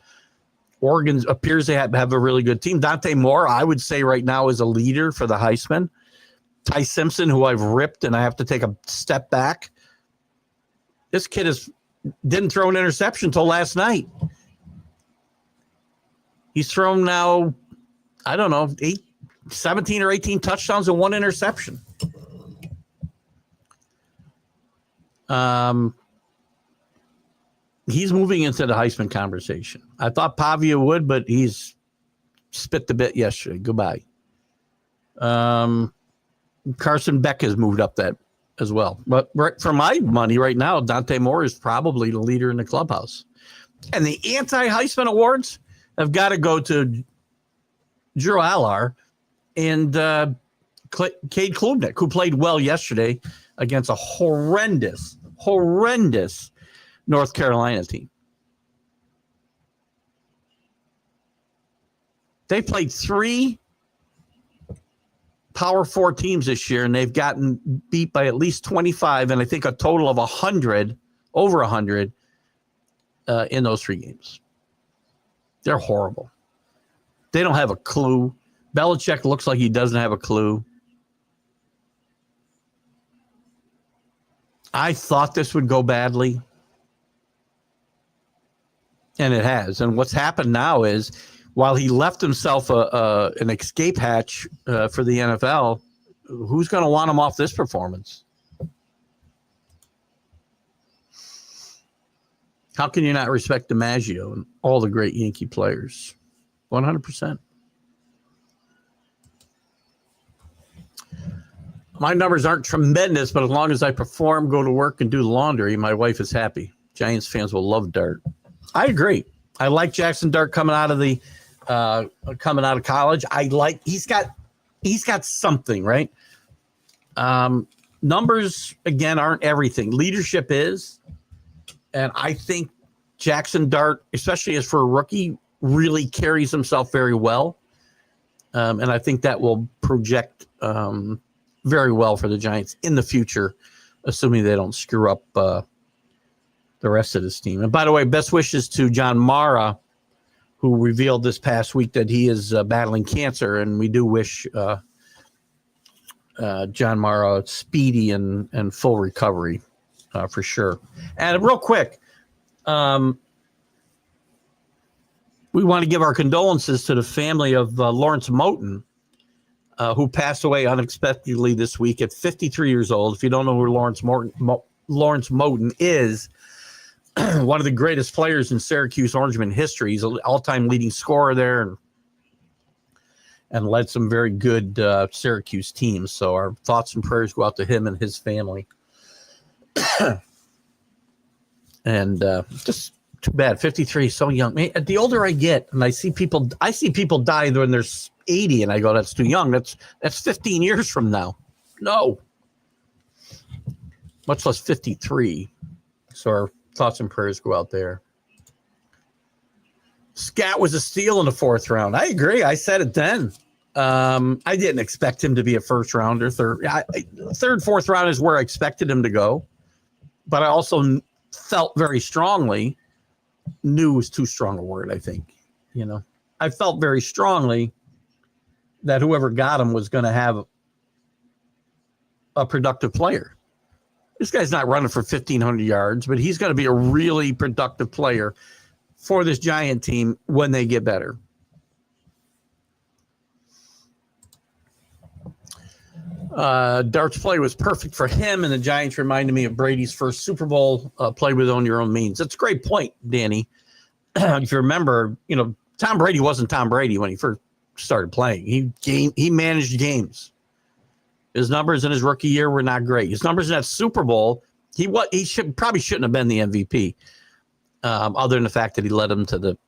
Oregon appears to have a really good team. Dante Moore, I would say right now, is a leader for the Heisman. Ty Simpson, who I've ripped, and I have to take a step back. This kid didn't throw an interception until last night. He's thrown now, I don't know, 17 or 18 touchdowns and 1 interception. He's moving into the Heisman conversation. I thought Pavia would, but he's spit the bit yesterday. Goodbye. Carson Beck has moved up that as well. But for my money right now, Dante Moore is probably the leader in the clubhouse. And the anti-Heisman awards have got to go to Drew Allar and Cade Klubnik, who played well yesterday against a horrendous North Carolina team. They played 3 Power 4 teams this year, and they've gotten beat by at least 25, and I think a total of 100, over 100 in those 3 games. They're horrible. They don't have a clue. Belichick looks like he doesn't have a clue. I thought this would go badly, and it has. And what's happened now is, while he left himself an escape hatch for the NFL, who's going to want him off this performance? How can you not respect DiMaggio and all the great Yankee players? 100%. My numbers aren't tremendous, but as long as I perform, go to work, and do the laundry, my wife is happy. Giants fans will love Dart. I agree. I like Jackson Dart coming out of college. He's got something, right? Numbers again aren't everything. Leadership is, and I think Jackson Dart, especially as for a rookie, really carries himself very well, and I think that will project very well for the Giants in the future, assuming they don't screw up the rest of this team. And by the way, best wishes to John Mara, who revealed this past week that he is battling cancer, and we do wish John Mara speedy and full recovery for sure. And real quick, we want to give our condolences to the family of Lawrence Moten, who passed away unexpectedly this week at 53 years old. If you don't know who Lawrence Moten is, one of the greatest players in Syracuse Orangeman history. He's an all-time leading scorer there and led some very good Syracuse teams. So our thoughts and prayers go out to him and his family. And just too bad. 53, so young. The older I get, and I see people die when they're 80, and I go, that's too young. That's 15 years from now. No. Much less 53. So our thoughts and prayers go out there. Scat was a steal in the 4th round. I agree. I said it then. I didn't expect him to be a first rounder. Third, 4th round is where I expected him to go. But I also felt very strongly knew is too strong a word, I think. I felt very strongly that whoever got him was going to have a productive player. This guy's not running for 1,500 yards, but he's going to be a really productive player for this Giant team when they get better. Dart's play was perfect for him, and the Giants reminded me of Brady's first Super Bowl. Play with own your own means. That's a great point, Danny. If you remember, Tom Brady wasn't Tom Brady when he first started playing. He managed games. His numbers in his rookie year were not great. His numbers in that Super Bowl, he probably shouldn't have been the MVP, other than the fact that he led them to the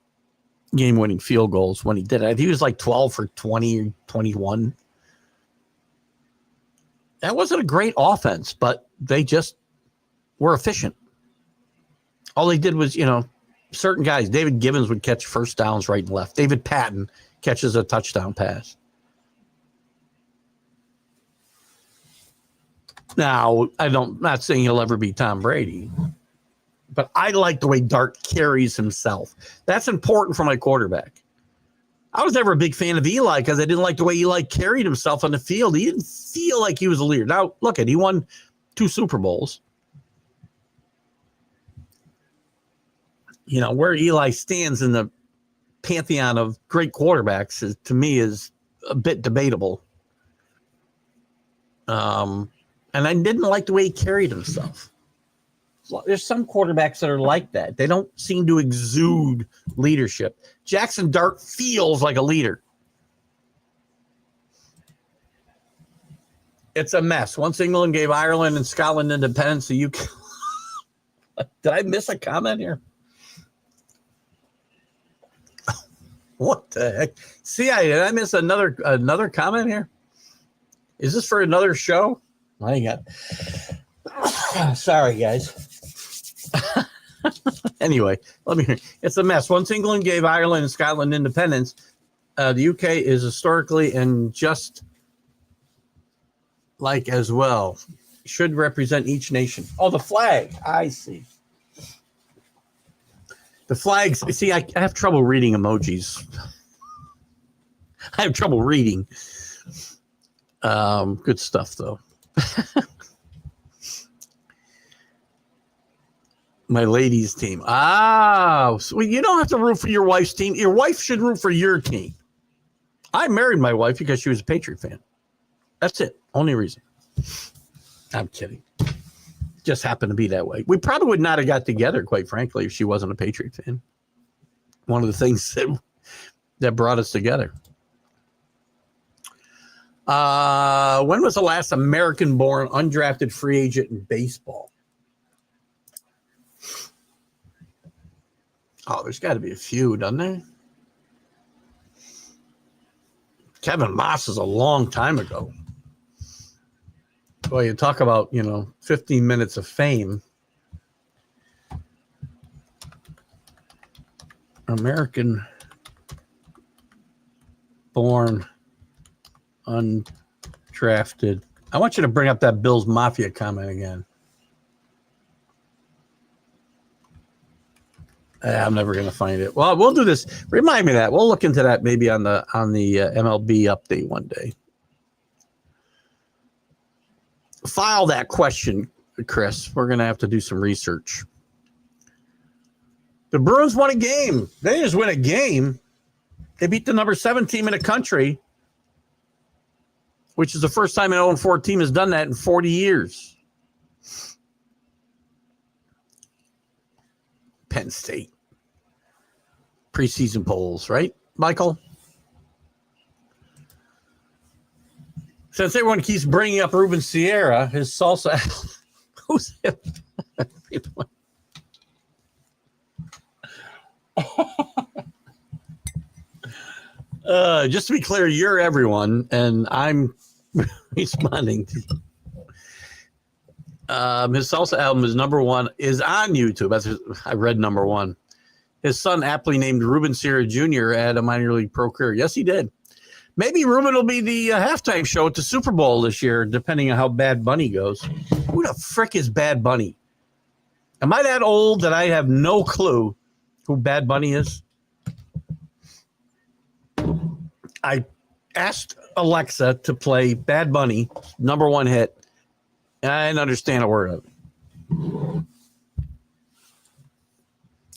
game-winning field goals when he did it. He was like 12 for 20 or 21. That wasn't a great offense, but they just were efficient. All they did was, certain guys, David Gibbons would catch first downs right and left. David Patton catches a touchdown pass. Now, not saying he'll ever be Tom Brady, but I like the way Dart carries himself. That's important for my quarterback. I was never a big fan of Eli because I didn't like the way Eli carried himself on the field. He didn't feel like he was a leader. Now, look he won 2 Super Bowls. Where Eli stands in the pantheon of great quarterbacks to me is a bit debatable. And I didn't like the way he carried himself. There's some quarterbacks that are like that. They don't seem to exude leadership. Jackson Dart feels like a leader. It's a mess. Once England gave Ireland and Scotland independence, the UK. Did I miss a comment here? What the heck? See, did I miss another comment here? Is this for another show? I got. Sorry, guys. Anyway, let me hear. It's a mess. Once England gave Ireland and Scotland independence, the UK is historically and just like as well should represent each nation. Oh, the flag. I see. The flags. See, I have trouble reading emojis. I have trouble reading. Good stuff, though. My ladies' team. So you don't have to root for your wife's team. Your wife should root for your team. I married my wife because she was a Patriot fan. That's it. Only reason. I'm kidding. Just happened to be that way. We probably would not have got together, quite frankly, if she wasn't a Patriot fan. One of the things that brought us together. When was the last American-born undrafted free agent in baseball? Oh, there's got to be a few, doesn't there? Kevin Moss is a long time ago. Boy, you talk about, 15 minutes of fame. American-born undrafted. I want you to bring up that Bills Mafia comment again. I'm never going to find it. Well, we'll do this. Remind me of that. We'll look into that maybe on the MLB update one day. File that question, Chris. We're going to have to do some research. The Bruins won a game. They didn't just win a game. They beat the number 7 team in the country, which is the first time an 0-4 team has done that in 40 years. Penn State. Preseason polls, right, Michael? Since everyone keeps bringing up Ruben Sierra, his salsa. Who's him? Just to be clear, you're everyone, and I'm responding to you. His salsa album is #1, is on YouTube. I read #1. His son, aptly named Ruben Sierra Jr., had a minor league pro career. Yes, he did. Maybe Ruben will be the halftime show at the Super Bowl this year, depending on how Bad Bunny goes. Who the frick is Bad Bunny? Am I that old that I have no clue who Bad Bunny is? I asked Alexa to play Bad Bunny, #1 hit, and I didn't understand a word of it.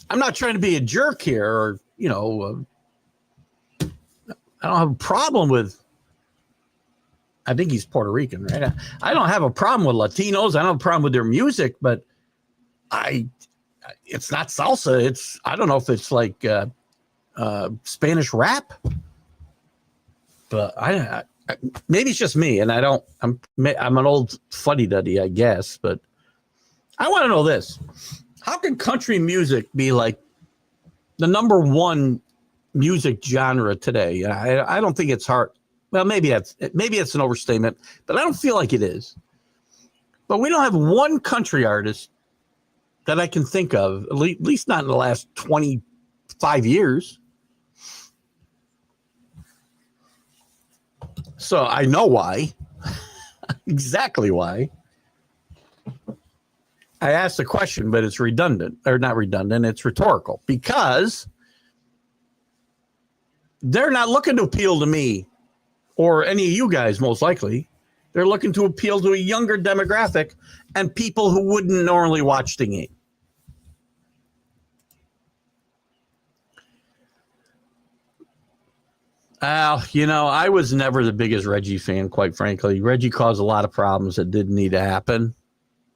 I'm not trying to be a jerk here, or, I don't have a problem with, I think he's Puerto Rican, right? I don't have a problem with Latinos. I don't have a problem with their music, but it's not salsa. I don't know if it's like Spanish rap, but maybe it's just me, and I'm an old fuddy-duddy, I guess, but I want to know this. How can country music be like the #1 music genre today? I don't think it's hard. Well, maybe it's an overstatement, but I don't feel like it is. But we don't have one country artist that I can think of, at least not in the last 25 years. So I know why. Exactly why. I asked the question, but it's redundant, or not redundant, it's rhetorical, because they're not looking to appeal to me or any of you guys, most likely. They're looking to appeal to a younger demographic and people who wouldn't normally watch the game. I was never the biggest Reggie fan, quite frankly. Reggie caused a lot of problems that didn't need to happen.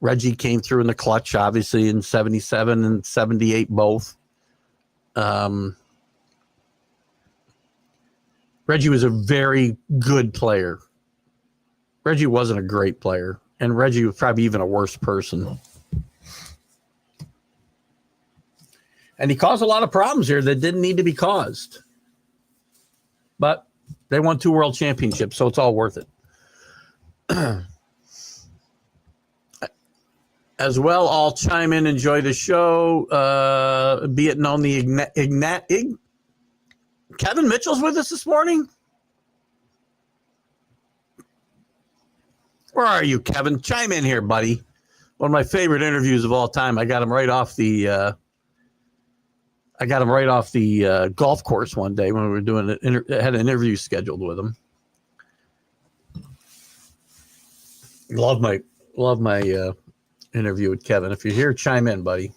Reggie came through in the clutch, obviously, in 77 and 78 both. Reggie was a very good player. Reggie wasn't a great player, and Reggie was probably even a worse person. And he caused a lot of problems here that didn't need to be caused. But they won 2 world championships, so it's all worth it. As well, I'll chime in, enjoy the show. Be it known, Kevin Mitchell's with us this morning. Where are you, Kevin? Chime in here, buddy. One of my favorite interviews of all time. I got him right off the golf course one day when we were doing it. Had an interview scheduled with him. Love my interview with Kevin. If you're here, chime in, buddy.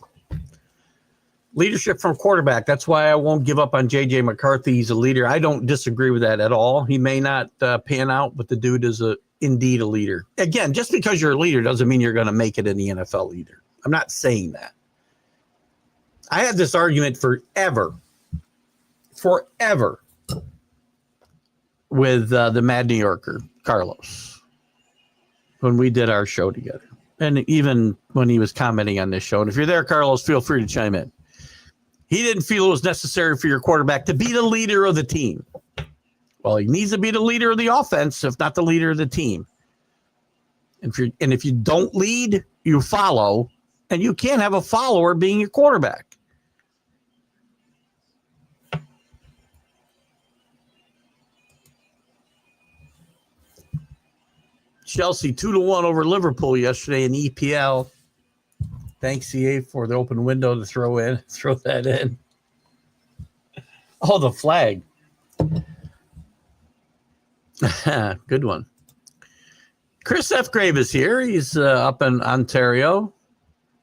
Leadership from quarterback. That's why I won't give up on J.J. McCarthy. He's a leader. I don't disagree with that at all. He may not pan out, but the dude is indeed a leader. Again, just because you're a leader doesn't mean you're going to make it in the NFL leader. I'm not saying that. I had this argument forever with the Mad New Yorker, Carlos, when we did our show together. And even when he was commenting on this show. And if you're there, Carlos, feel free to chime in. He didn't feel it was necessary for your quarterback to be the leader of the team. Well, he needs to be the leader of the offense, if not the leader of the team. And if you don't lead, you follow. And you can't have a follower being your quarterback. Chelsea 2-1 over Liverpool yesterday in EPL. Thanks, EA, for the open window to throw that in. Oh, the flag. Good one. Chris F. Grave is here. He's up in Ontario.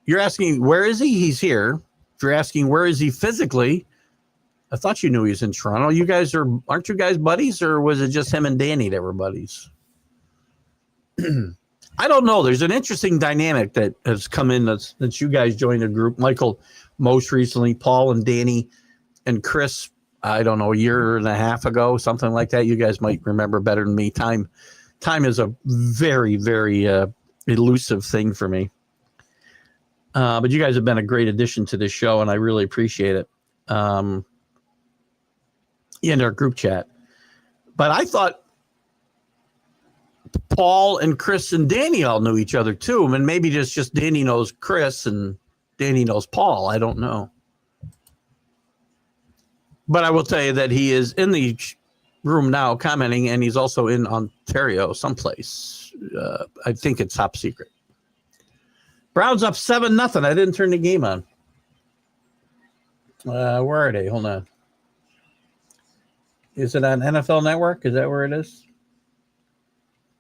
You're asking, where is he? He's here. If you're asking, where is he physically? I thought you knew he was in Toronto. Aren't you guys buddies, or was it just him and Danny that were buddies? I don't know. There's an interesting dynamic that has come in since you guys joined the group. Michael, most recently, Paul and Danny and Chris, I don't know, a year and a half ago, something like that. You guys might remember better than me. Time is a very, very elusive thing for me. But you guys have been a great addition to this show, and I really appreciate it. In our group chat. But I thought Paul and Chris and Danny all knew each other too. And maybe just Danny knows Chris and Danny knows Paul. I don't know. But I will tell you that he is in the room now commenting, and he's also in Ontario someplace. I think it's top secret. Browns up 7-0. I didn't turn the game on. Where are they? Hold on. Is it on NFL Network? Is that where it is?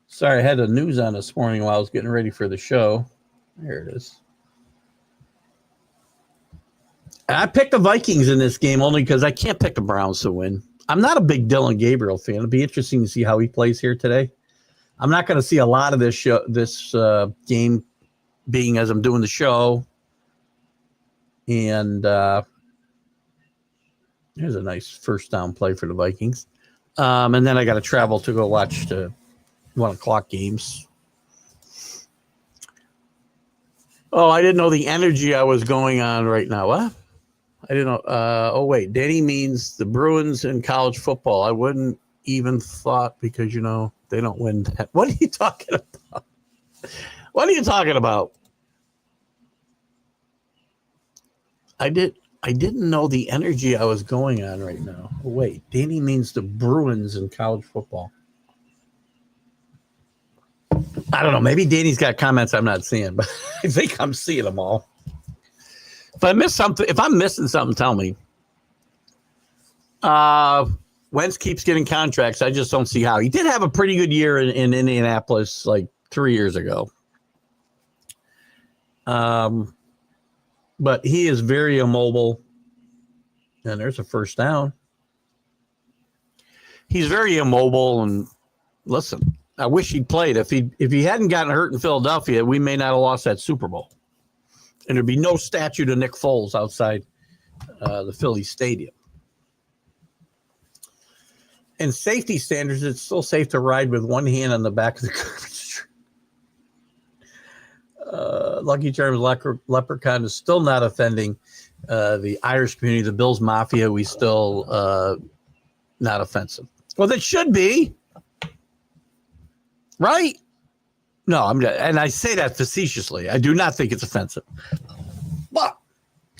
Sorry, I had the news on this morning while I was getting ready for the show. There it is. I picked the Vikings in this game only because I can't pick the Browns to win. I'm not a big Dylan Gabriel fan. It'll be interesting to see how he plays here today. I'm not going to see a lot of this game being as I'm doing the show. And here's a nice first down play for the Vikings. And then I got to travel to go watch the 1 o'clock games. Oh, I didn't know the energy I was going on right now. What? I didn't know. Oh, wait. Danny means the Bruins in college football. I wouldn't even thought because, you know, they don't win that. What are you talking about? What are you talking about? I didn't know the energy I was going on right now. Oh, wait. Danny means the Bruins in college football. I don't know. Maybe Danny's got comments I'm not seeing, but I think I'm seeing them all. If I miss something, if I'm missing something, tell me. Wentz keeps getting contracts. I just don't see how. He did have a pretty good year in Indianapolis like 3 years ago. But he is very immobile. And there's a first down. He's very immobile. And listen, I wish he'd played. If he hadn't gotten hurt in Philadelphia, we may not have lost that Super Bowl. And there'd be no statue to Nick Foles outside the Philly Stadium. In safety standards, it's still safe to ride with one hand on the back of the garbage truck. Lucky Charms Leprechaun is still not offending the Irish community, the Bills Mafia. We still not offensive. Well, that should be. Right? No, and I say that facetiously. I do not think it's offensive. But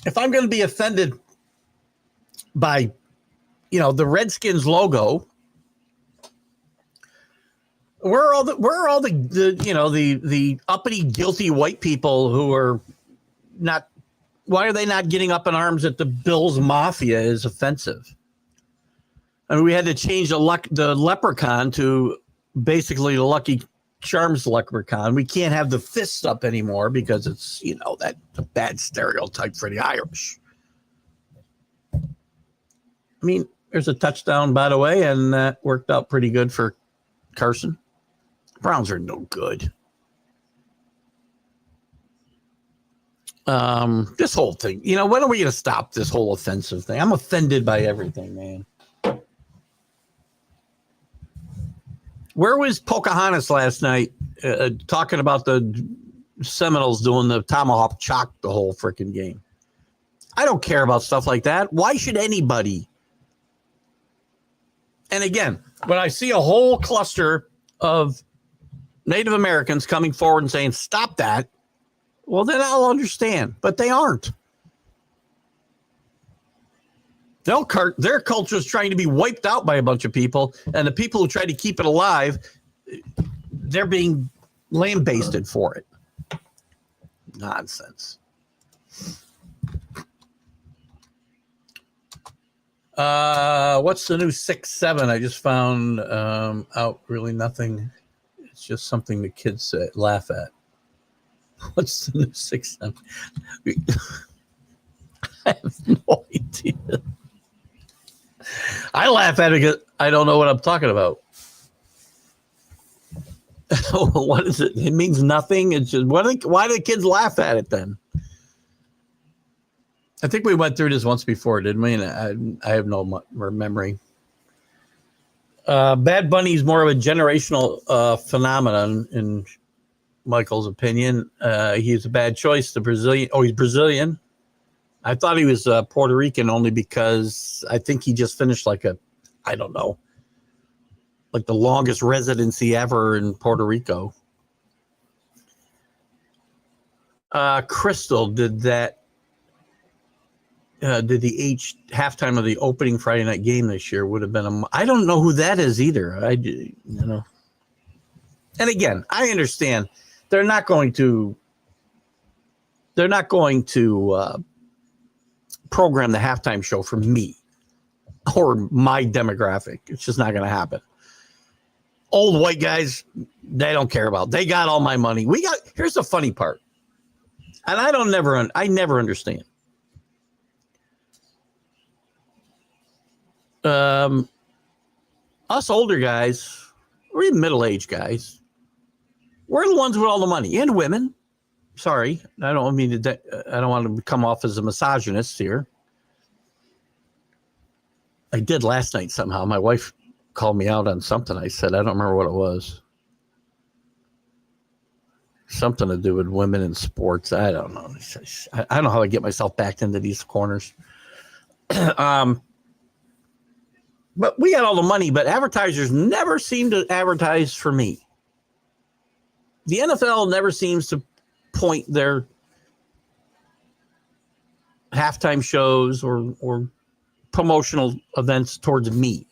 if I'm going to be offended by, the Redskins logo, where are all the uppity, guilty white people who are not? Why are they not getting up in arms that the Bills Mafia is offensive? I mean, we had to change the leprechaun to basically the Lucky Charms Leprechaun. We can't have the fists up anymore because it's, that's a bad stereotype for the Irish. I mean, there's a touchdown, by the way, and that worked out pretty good for Carson. Browns are no good. This whole thing, when are we going to stop this whole offensive thing? I'm offended by everything, man. Where was Pocahontas last night talking about the Seminoles doing the tomahawk chop the whole freaking game? I don't care about stuff like that. Why should anybody? And again, when I see a whole cluster of Native Americans coming forward and saying, stop that, well, then I'll understand. But they aren't. Their culture is trying to be wiped out by a bunch of people, and the people who try to keep it alive, they're being lambasted for it. Nonsense. What's the new 6-7? I just found out really nothing. It's just something the kids laugh at. What's the new 6-7? I have no idea. I laugh at it because I don't know what I'm talking about. What is it? It means nothing. It's just why do the kids laugh at it then? I think we went through this once before, didn't we? And I have no memory. Bad Bunny is more of a generational phenomenon, in Michael's opinion. He's a bad choice. The Brazilian. Oh, he's Brazilian. I thought he was Puerto Rican only because I think he just finished like the longest residency ever in Puerto Rico. Crystal did that. Did the halftime of the opening Friday night game this year would have been I don't know who that is either. And again, I understand they're not going to program the halftime show for me or my demographic. It's just not going to happen. Old white guys, they don't care about. They got all my money. Here's the funny part, and I never understand. Us older guys, or even middle-aged guys, we're the ones with all the money, and women. Sorry, I don't want to come off as a misogynist here. I did last night somehow. My wife called me out on something I said. I don't remember what it was. Something to do with women in sports. I don't know. I don't know how I get myself back into these corners. But we got all the money, but advertisers never seem to advertise for me. The NFL never seems to point their halftime shows or promotional events towards me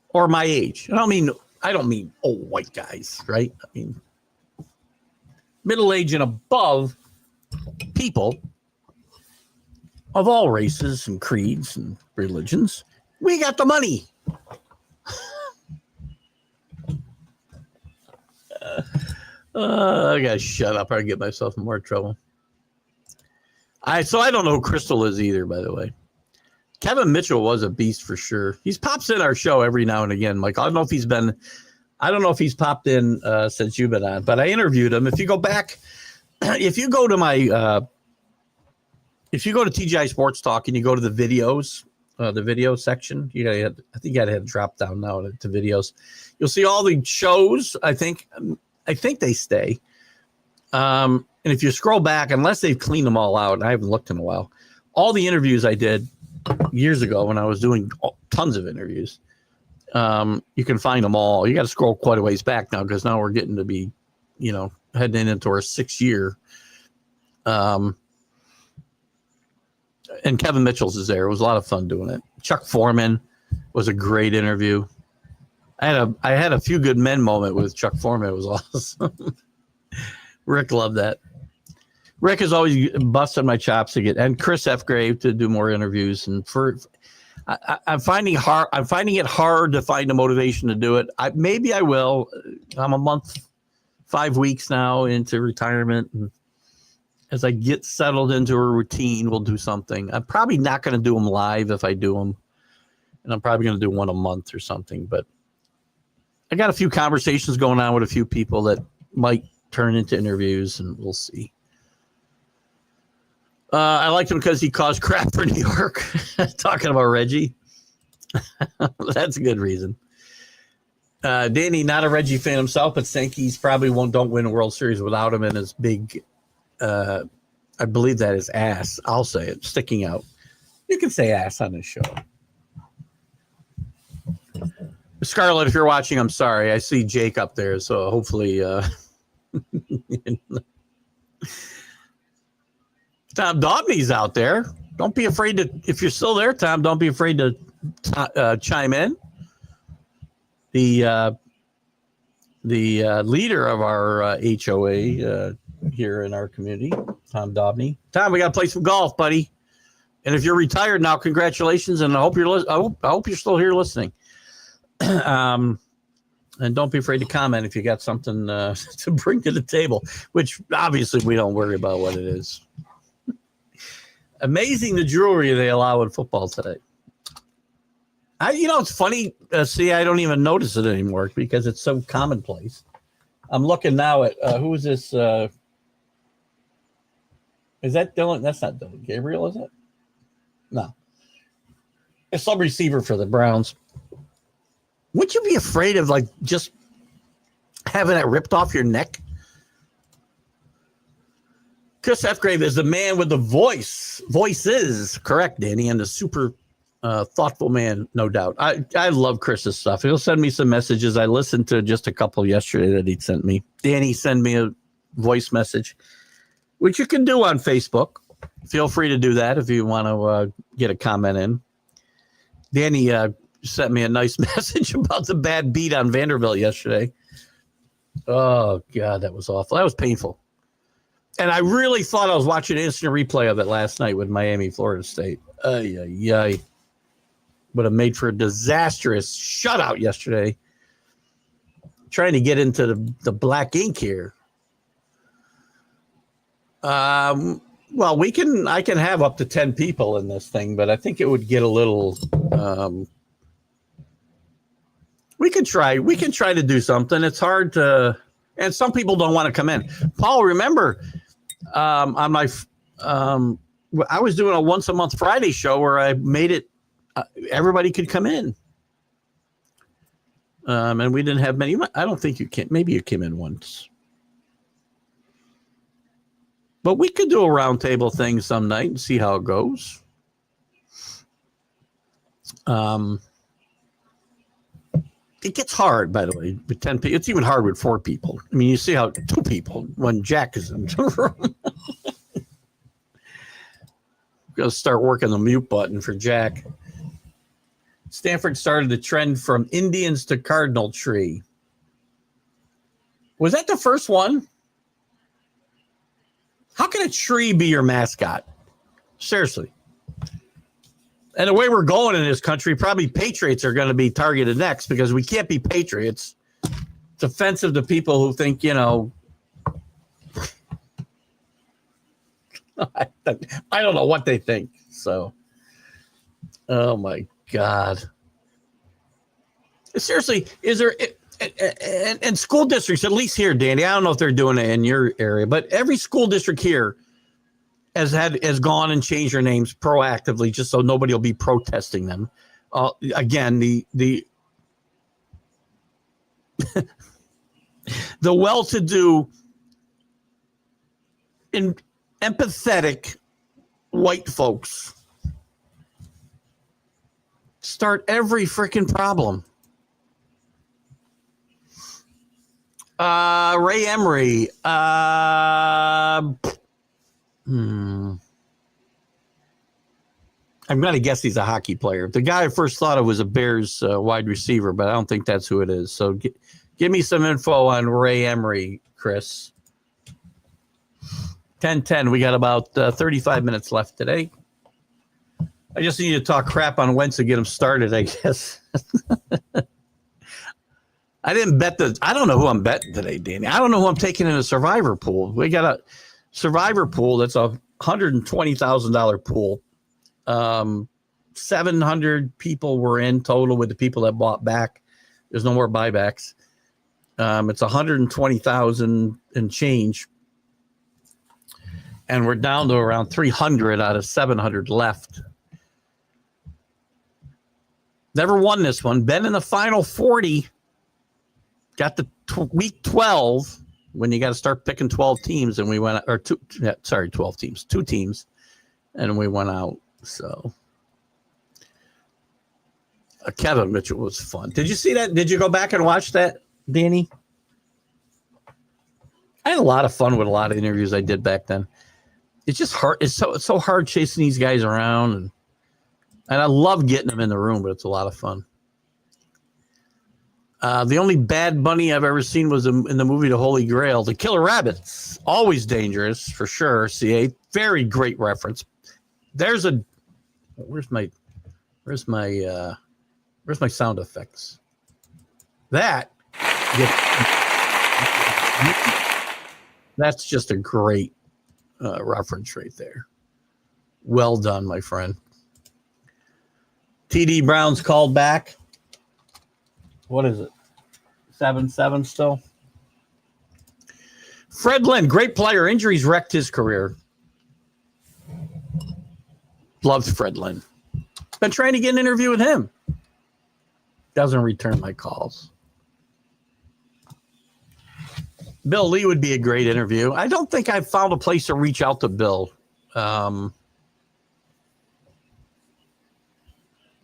or my age. I don't mean old white guys, right? I mean middle-aged and above people of all races and creeds and religions. We got the money. I gotta shut up or I get myself in more trouble. I don't know who Crystal is either, by the way. Kevin Mitchell was a beast for sure. He pops in our show every now and again. Like, I don't know if he's popped in since you've been on, but I interviewed him. If you go back, if you go to TGI Sports Talk and you go to the videos, the video section, I think you gotta hit drop down now to videos. You'll see all the shows. I think they stay. And if you scroll back, unless they've cleaned them all out, and I haven't looked in a while, all the interviews I did years ago when I was doing tons of interviews, you can find them all. You got to scroll quite a ways back now because now we're getting to be, heading into our 6th year. And Kevin Mitchell's is there. It was a lot of fun doing it. Chuck Foreman was a great interview. I had a few good men moment with Chuck Foreman. It was awesome. Rick loved that. Rick is always busting my chops to get, and Chris F. Grave to do more interviews. And I'm finding it hard to find the motivation to do it. Maybe I will. I'm a month, 5 weeks now into retirement, and as I get settled into a routine, we'll do something. I'm probably not going to do them live if I do them, and I'm probably going to do one a month or something. But I got a few conversations going on with a few people that might turn into interviews, and we'll see. I liked him because he caused crap for New York. Talking about Reggie. That's a good reason. Danny, not a Reggie fan himself, but Sankey's probably don't win a World Series without him and his big, I believe that is ass. I'll say it, sticking out. You can say ass on this show. Scarlett, if you're watching, I'm sorry. I see Jake up there, so hopefully Tom Dobney's out there. Don't be afraid to, if you're still there, Tom, don't be afraid to chime in. The leader of our HOA here in our community, Tom Dobney. Tom, we got to play some golf, buddy. And if you're retired now, congratulations, and I hope you're still here listening. And don't be afraid to comment if you got something to bring to the table, which obviously we don't worry about what it is. Amazing the jewelry they allow in football today. It's funny. See, I don't even notice it anymore because it's so commonplace. I'm looking now at who is this? Is that Dylan? That's not Dylan Gabriel, is it? No. It's some receiver for the Browns. Would you be afraid of just having it ripped off your neck? Chris Fgrave is the man with the voice. Voices, correct, Danny, and the super thoughtful man, no doubt. I love Chris's stuff. He'll send me some messages. I listened to just a couple yesterday that he sent me. Danny sent me a voice message, which you can do on Facebook. Feel free to do that if you want to get a comment in. Danny sent me a nice message about the bad beat on Vanderbilt yesterday. Oh, God, that was awful. That was painful. And I really thought I was watching an instant replay of it last night with Miami, Florida State. Would have made for a disastrous shutout yesterday. Trying to get into the black ink here. Well, I can have up to 10 people in this thing, but I think it would get a little. We can try to do something. It's hard to, and some people don't want to come in. Paul, remember, on my, I was doing a once a month Friday show where I made it, everybody could come in. And we didn't have many. I don't think you can. Maybe you came in once. But we could do a roundtable thing some night and see how it goes. It gets hard, by the way, with 10 people. It's even hard with 4 people. I mean, you see how 2 people when Jack is in the room. Going to start working the mute button for Jack. Stanford started the trend from Indians to Cardinal tree. Was that the first one? How can a tree be your mascot? Seriously. And the way we're going in this country, probably patriots are going to be targeted next because we can't be patriots. It's offensive to people who think, I don't know what they think. So, oh my God. Seriously, is there, and school districts, at least here, Danny, I don't know if they're doing it in your area, but every school district here has gone and changed their names proactively just so nobody will be protesting them. Again, the the well-to-do and empathetic white folks start every freaking problem. Ray Emery. I'm going to guess he's a hockey player. The guy I first thought of was a Bears wide receiver, but I don't think that's who it is. So give me some info on Ray Emery, Chris. 10:10. We got about 35 minutes left today. I just need to talk crap on Wentz to get him started, I guess. I didn't bet I don't know who I'm betting today, Danny. I don't know who I'm taking in a survivor pool. We got a survivor pool that's a $120,000 pool. 700 people were in total with the people that bought back. There's no more buybacks. It's 120,000 and change. And we're down to around 300 out of 700 left. Never won this one. Been in the final 40. Got the week 12 when you got to start picking 12 teams, and we went, 12 teams, 2 teams, and we went out. So Kevin Mitchell was fun. Did you see that? Did you go back and watch that, Danny? I had a lot of fun with a lot of interviews I did back then. It's just hard. It's so hard chasing these guys around, and I love getting them in the room, but it's a lot of fun. The only Bad Bunny I've ever seen was in the movie The Holy Grail. The Killer Rabbits, always dangerous for sure. CA, very great reference. There's a where's my sound effects? That's just a great reference right there. Well done, my friend. TD Brown's called back. What is it? 7-7 still. Fred Lynn, great player. Injuries wrecked his career. Loved Fred Lynn. Been trying to get an interview with him. Doesn't return my calls. Bill Lee would be a great interview. I don't think I've found a place to reach out to Bill.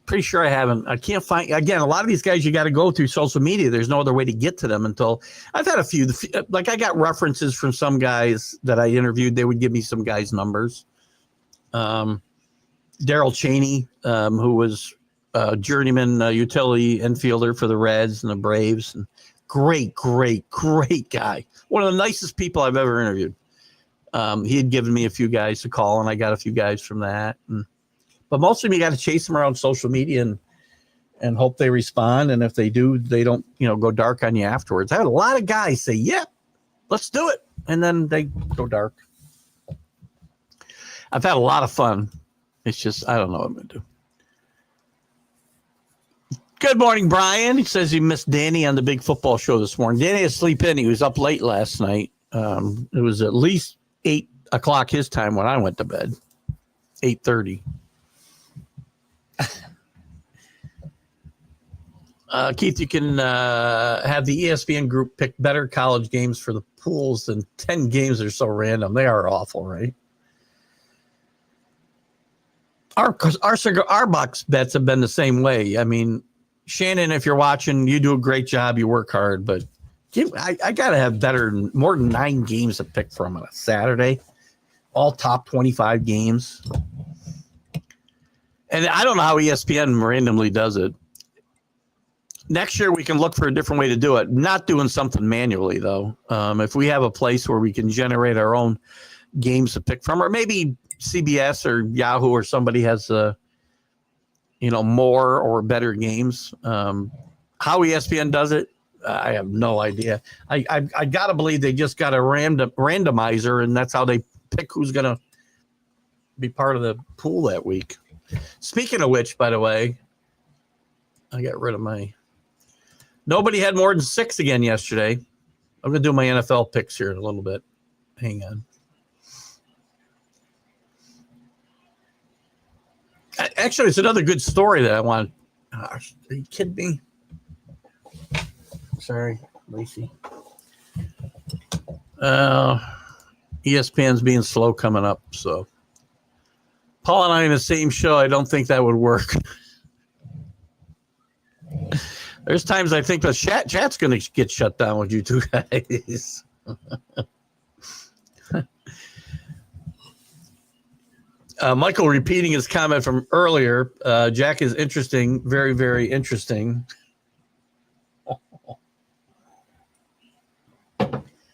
Pretty sure I haven't. I can't find, again, a lot of these guys you got to go through social media. There's no other way to get to them until I've had a few, like I got references from some guys that I interviewed. They would give me some guys' numbers. Daryl Cheney, who was a journeyman utility infielder for the Reds and the Braves. And great guy. One of the nicest people I've ever interviewed. He had given me a few guys to call, and I got a few guys from that. But most of them, you got to chase them around social media and hope they respond. And if they do, they don't, go dark on you afterwards. I had a lot of guys say, "Yep, let's do it," and then they go dark. I've had a lot of fun. It's just I don't know what I'm gonna do. Good morning, Brian. He says he missed Danny on the big football show this morning. Danny had to sleep in. He was up late last night. It was at least 8 o'clock his time when I went to bed. 8:30. Keith, you can have the ESPN group pick better college games for the pools than 10 games that are so random. They are awful, right? Our box bets have been the same way. I mean, Shannon, if you're watching, you do a great job. You work hard, but I got to have more than 9 games to pick from on a Saturday. All top 25 games. And I don't know how ESPN randomly does it. Next year, we can look for a different way to do it. Not doing something manually, though. If we have a place where we can generate our own games to pick from, or maybe CBS or Yahoo or somebody has, more or better games. How ESPN does it, I have no idea. I got to believe they just got a randomizer, and that's how they pick who's going to be part of the pool that week. Speaking of which, by the way, I got rid of my... Nobody had more than 6 again yesterday. I'm going to do my NFL picks here in a little bit. Hang on. Actually, it's another good story that I want. Gosh, are you kidding me? Sorry, Lacey. ESPN's being slow coming up, so. Paul and I in the same show, I don't think that would work. There's times I think the chat's going to get shut down with you two guys. Michael repeating his comment from earlier. Jack is interesting. Very, very interesting.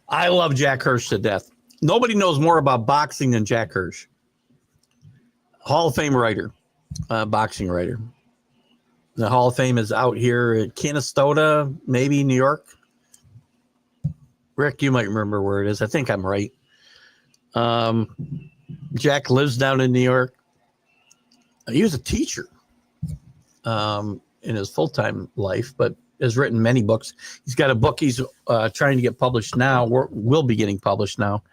I love Jack Hirsch to death. Nobody knows more about boxing than Jack Hirsch. Hall of Fame writer, boxing writer. The Hall of Fame is out here at Canastota, maybe New York. Rick, you might remember where it is. I think I'm right. Jack lives down in New York. He was a teacher in his full-time life, but has written many books. He's got a book he's trying to get published now, will be getting published now,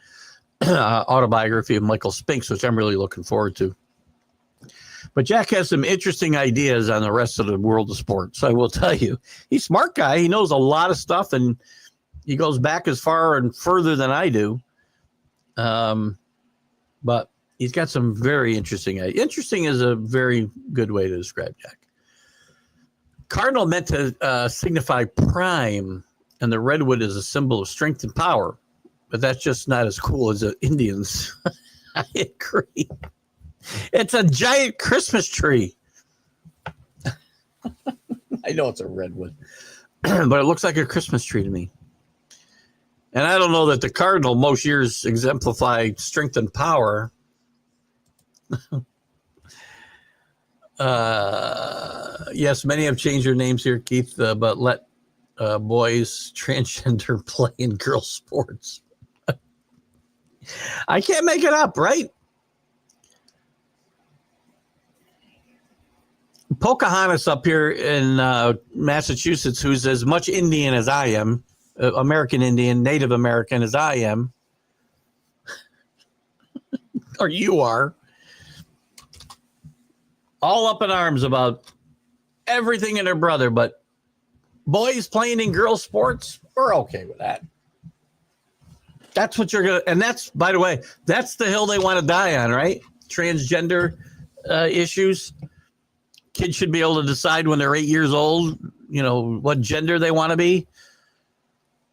autobiography of Michael Spinks, which I'm really looking forward to. But Jack has some interesting ideas on the rest of the world of sports. I will tell you, he's a smart guy. He knows a lot of stuff, and he goes back as far and further than I do. But he's got some very interesting ideas. Interesting is a very good way to describe Jack. Cardinal meant to signify prime, and the redwood is a symbol of strength and power. But that's just not as cool as the Indians. I agree. It's a giant Christmas tree. I know it's a redwood, but it looks like a Christmas tree to me. And I don't know that the Cardinal most years exemplify strength and power. Yes, many have changed their names here, Keith, but let boys transgender play in girl sports. I can't make it up, right? Pocahontas up here in Massachusetts, who's as much Indian as I am, American Indian, Native American as I am, or you are, all up in arms about everything in her brother, but boys playing in girls' sports, we're okay with that. That's what you're going to, and that's, by the way, that's the hill they want to die on, right? Transgender issues. Kids should be able to decide when they're 8 years old, what gender they want to be,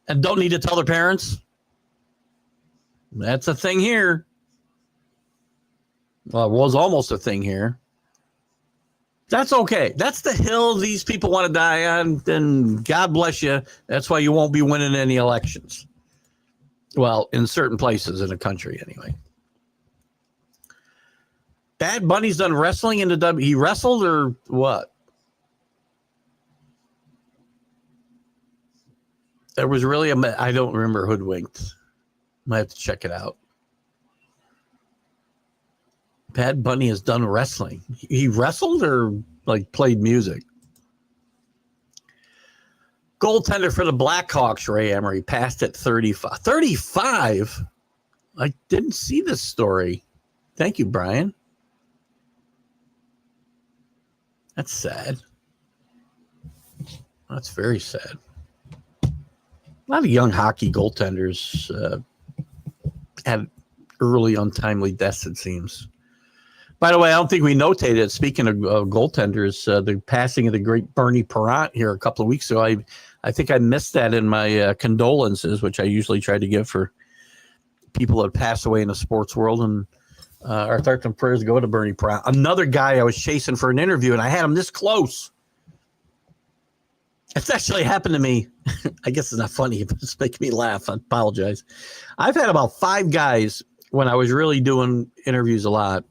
and don't need to tell their parents. That's a thing here. Well, it was almost a thing here. That's okay. That's the hill these people want to die on. Then God bless you. That's why you won't be winning any elections. Well, in certain places in the country, anyway. Bad Bunny's done wrestling in the W. He wrestled or what? There was really I don't remember Hoodwinked. Might have to check it out. Bad Bunny has done wrestling. He wrestled or like played music? Goaltender for the Blackhawks, Ray Emery, passed at 35. 35? I didn't see this story. Thank you, Brian. That's sad. That's very sad. A lot of young hockey goaltenders had early untimely deaths, it seems. By the way, I don't think we notated it. Speaking of goaltenders, the passing of the great Bernie Parent here a couple of weeks ago. I think I missed that in my condolences, which I usually try to give for people that pass away in the sports world. And our thoughts and prayers go to Bernie Parent. Another guy I was chasing for an interview, and I had him this close. It's actually happened to me. I guess it's not funny, but it's making me laugh. I apologize. I've had about 5 guys when I was really doing interviews a lot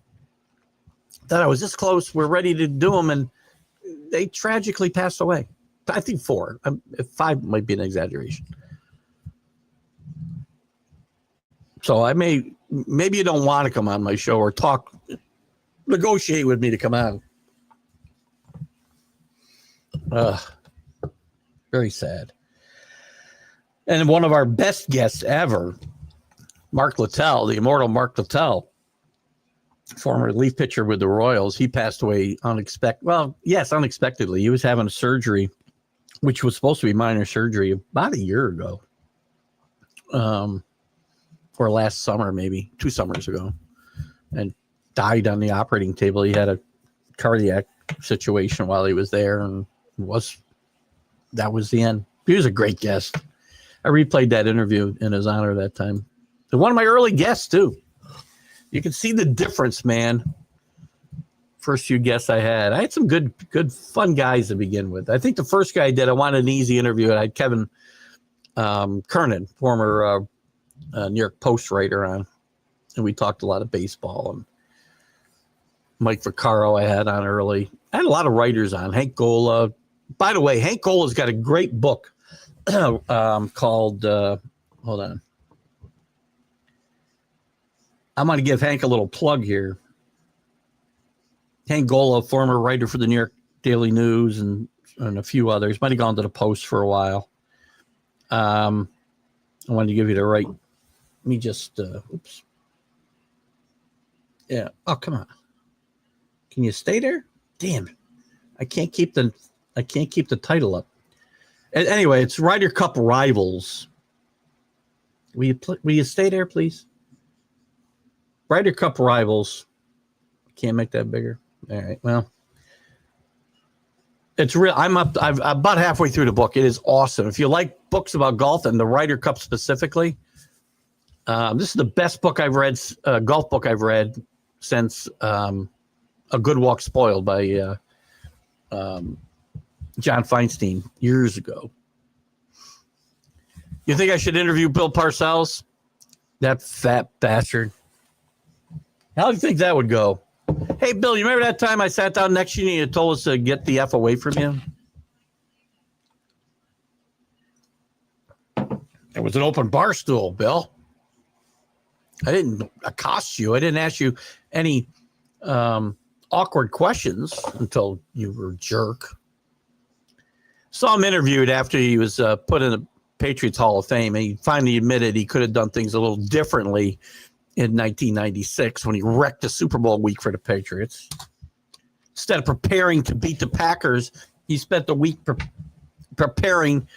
that I was this close. We're ready to do them, and they tragically passed away. I think 4. 5 might be an exaggeration. So maybe you don't want to come on my show or negotiate with me to come on. Very sad. And one of our best guests ever, Mark Littell, the immortal Mark Littell, former relief pitcher with the Royals, he passed away unexpectedly. He was having a surgery, which was supposed to be minor surgery, about a year ago. Or last summer, maybe 2 summers ago, and died on the operating table. He had a cardiac situation while he was there, and that was the end. He was a great guest. I replayed that interview in his honor that time. And one of my early guests, too. You can see the difference, man. First few guests I had some good, fun guys to begin with. I think the first guy I did, I wanted an easy interview. I had Kevin Kernan, former New York Post writer, on, and we talked a lot of baseball. And Mike Vaccaro I had on early. I had a lot of writers on. Hank Gola. By the way, Hank Gola's got a great book called, hold on. I'm going to give Hank a little plug here. Hank Gola, former writer for the New York Daily News and a few others. Might have gone to the Post for a while. I wanted to give you the right. Let me just, oops. Yeah. Oh, come on. Can you stay there? Damn it. I can't keep the title up. Anyway, it's Ryder Cup Rivals. Will you stay there, please? Ryder Cup Rivals. Can't make that bigger. All right. Well, it's real. I'm about halfway through the book. It is awesome. If you like books about golf and the Ryder Cup specifically, this is the best book I've read, golf book I've read since A Good Walk Spoiled by John Feinstein years ago. You think I should interview Bill Parcells? That fat bastard. How do you think that would go? Hey, Bill, you remember that time I sat down next to you and you told us to get the F away from you? It was an open bar stool, Bill. I didn't accost you. I didn't ask you any awkward questions until you were a jerk. Saw him interviewed after he was put in the Patriots Hall of Fame, and he finally admitted he could have done things a little differently in 1996 when he wrecked the Super Bowl week for the Patriots. Instead of preparing to beat the Packers, he spent the week preparing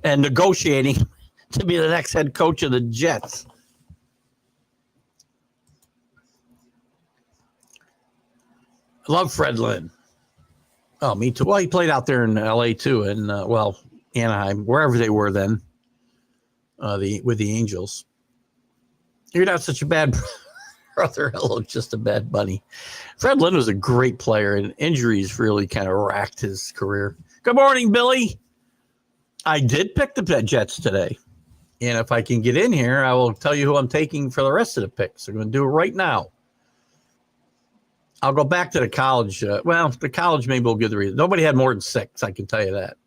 and negotiating to be the next head coach of the Jets. I love Fred Lynn. Oh, me too. Well, he played out there in L.A. too, and Anaheim, wherever they were then, with the Angels. You're not such a bad brother. Hello, just a bad bunny. Fred Lynn was a great player, and injuries really kind of racked his career. Good morning, Billy. I did pick the Jets today. And if I can get in here, I will tell you who I'm taking for the rest of the picks. I'm going to do it right now. I'll go back to the college. The college maybe will give the reason. Nobody had more than 6, I can tell you that.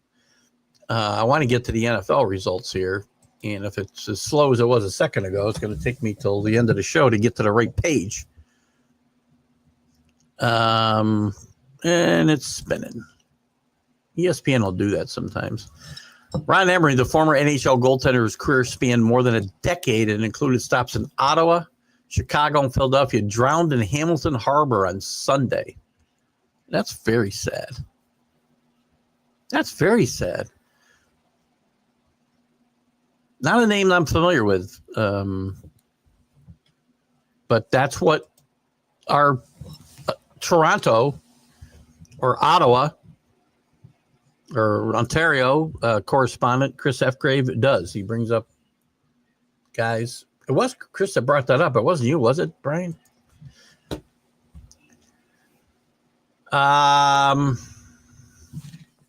I want to get to the NFL results here. And if it's as slow as it was a second ago, it's going to take me till the end of the show to get to the right page. And it's spinning. ESPN will do that sometimes. Ron Emery, the former NHL goaltender whose career spanned more than a decade and included stops in Ottawa, Chicago, and Philadelphia, drowned in Hamilton Harbor on Sunday. That's very sad. That's very sad. Not a name I'm familiar with, but that's what our Toronto or Ottawa or Ontario correspondent Chris F. Grave does. He brings up guys. It was Chris that brought that up. It wasn't you, was it, Brian? Garrett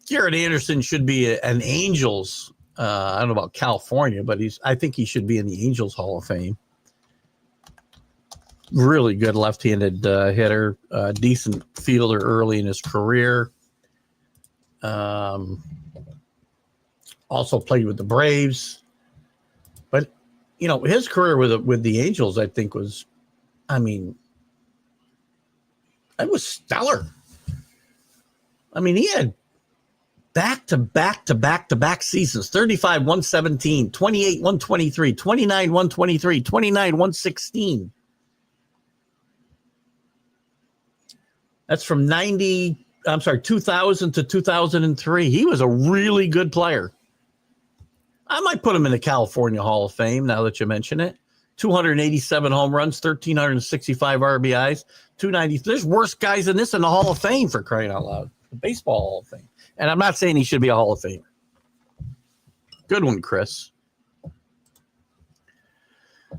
Anderson should be an Angels. I don't know about California, but I think he should be in the Angels Hall of Fame. Really good left-handed hitter, decent fielder early in his career. Also played with the Braves, but his career with the Angels, I think it was stellar. He had back-to-back seasons, 35, 117, 28, 123, 29, 123, 29, 116. That's from 2000 to 2003. He was a really good player. I might put him in the California Hall of Fame now that you mention it. 287 home runs, 1,365 RBIs, 290. There's worse guys than this in the Hall of Fame, for crying out loud. The Baseball Hall of Fame. And I'm not saying he should be a Hall of Famer. Good one, Chris.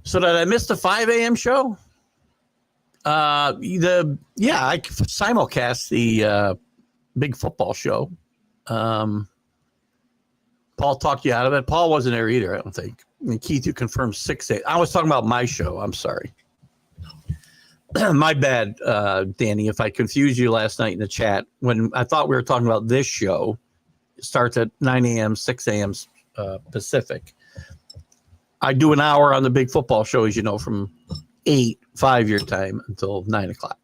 So did I miss the 5 a.m. show? I simulcast the big football show. Paul talked you out of it. Paul wasn't there either, I don't think. Keith, you confirmed 6 8. I was talking about my show. I'm sorry. My bad, Danny, if I confused you last night in the chat. When I thought we were talking about this show, it starts at 9 a.m., 6 a.m. Pacific. I do an hour on the big football show, as you know, from 5 your time until 9 o'clock.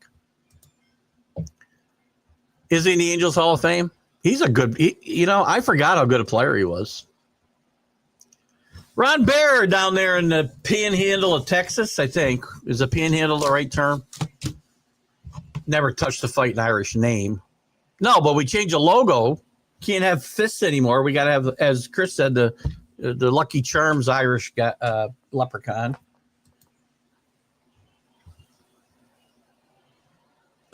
Is he in the Angels Hall of Fame? He's a good, I forgot how good a player he was. Ron Bear down there in the panhandle of Texas, I think. Is the panhandle the right term? Never touched the fighting Irish name. No, but we changed the logo. Can't have fists anymore. We got to have, as Chris said, the Lucky Charms Irish leprechaun.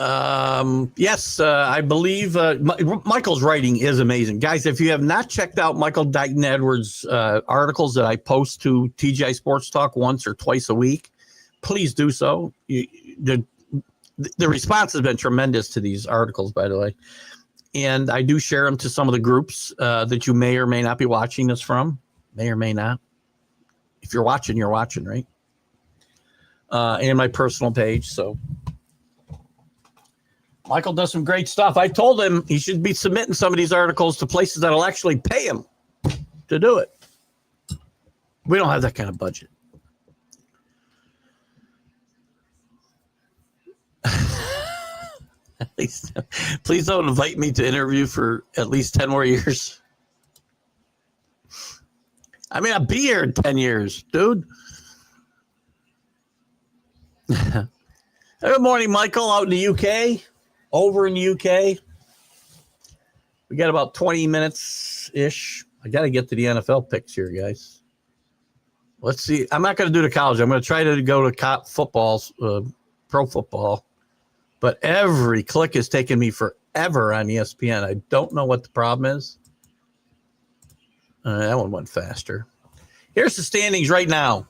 Yes, I believe Michael's writing is amazing. Guys, if you have not checked out Michael Dighton Edwards' articles that I post to TGI Sports Talk once or twice a week, please do so. The response has been tremendous to these articles, by the way. And I do share them to some of the groups that you may or may not be watching this from. May or may not. If you're watching, you're watching, right? And my personal page, so... Michael does some great stuff. I told him he should be submitting some of these articles to places that'll actually pay him to do it. We don't have that kind of budget. Please don't invite me to interview for at least 10 more years. I'll be here in 10 years, dude. Good morning, Michael, out in the UK. Over in the UK, we got about 20 minutes-ish. I got to get to the NFL picks here, guys. Let's see. I'm not going to do the college. I'm going to try to go to football, pro football. But every click is taking me forever on ESPN. I don't know what the problem is. That one went faster. Here's the standings right now.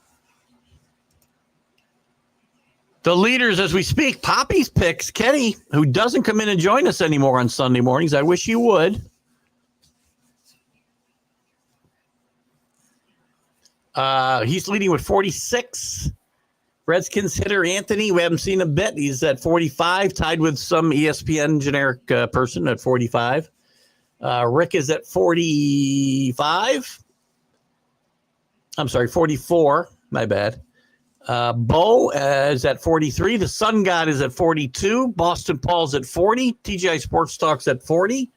The leaders as we speak, Poppy's picks, Kenny, who doesn't come in and join us anymore on Sunday mornings. I wish you would. He's leading with 46. Redskins hitter Anthony, we haven't seen a bit. He's at 45, tied with some ESPN generic person at 45. Rick is at 45. I'm sorry, 44. My bad. Bo is at 43. The Sun God is at 42. Boston Paul's at 40. TGI Sports Talk's at 40.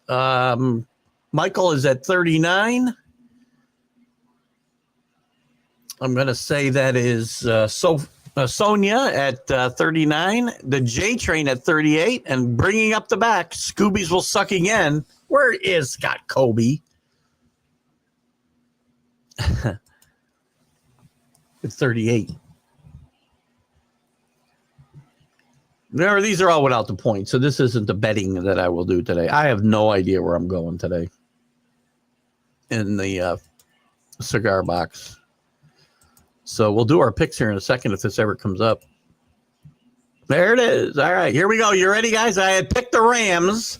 Michael is at 39. I'm going to say that is Sonia at 39. The J Train at 38. And bringing up the back, Scoobies will suck again. Where is Scott Kobe? At 38. Remember, these are all without the point, so this isn't the betting that I will do today. I have no idea where I'm going today in the cigar box. So we'll do our picks here in a second if this ever comes up. There it is. All right, here we go. You ready, guys? I had picked the Rams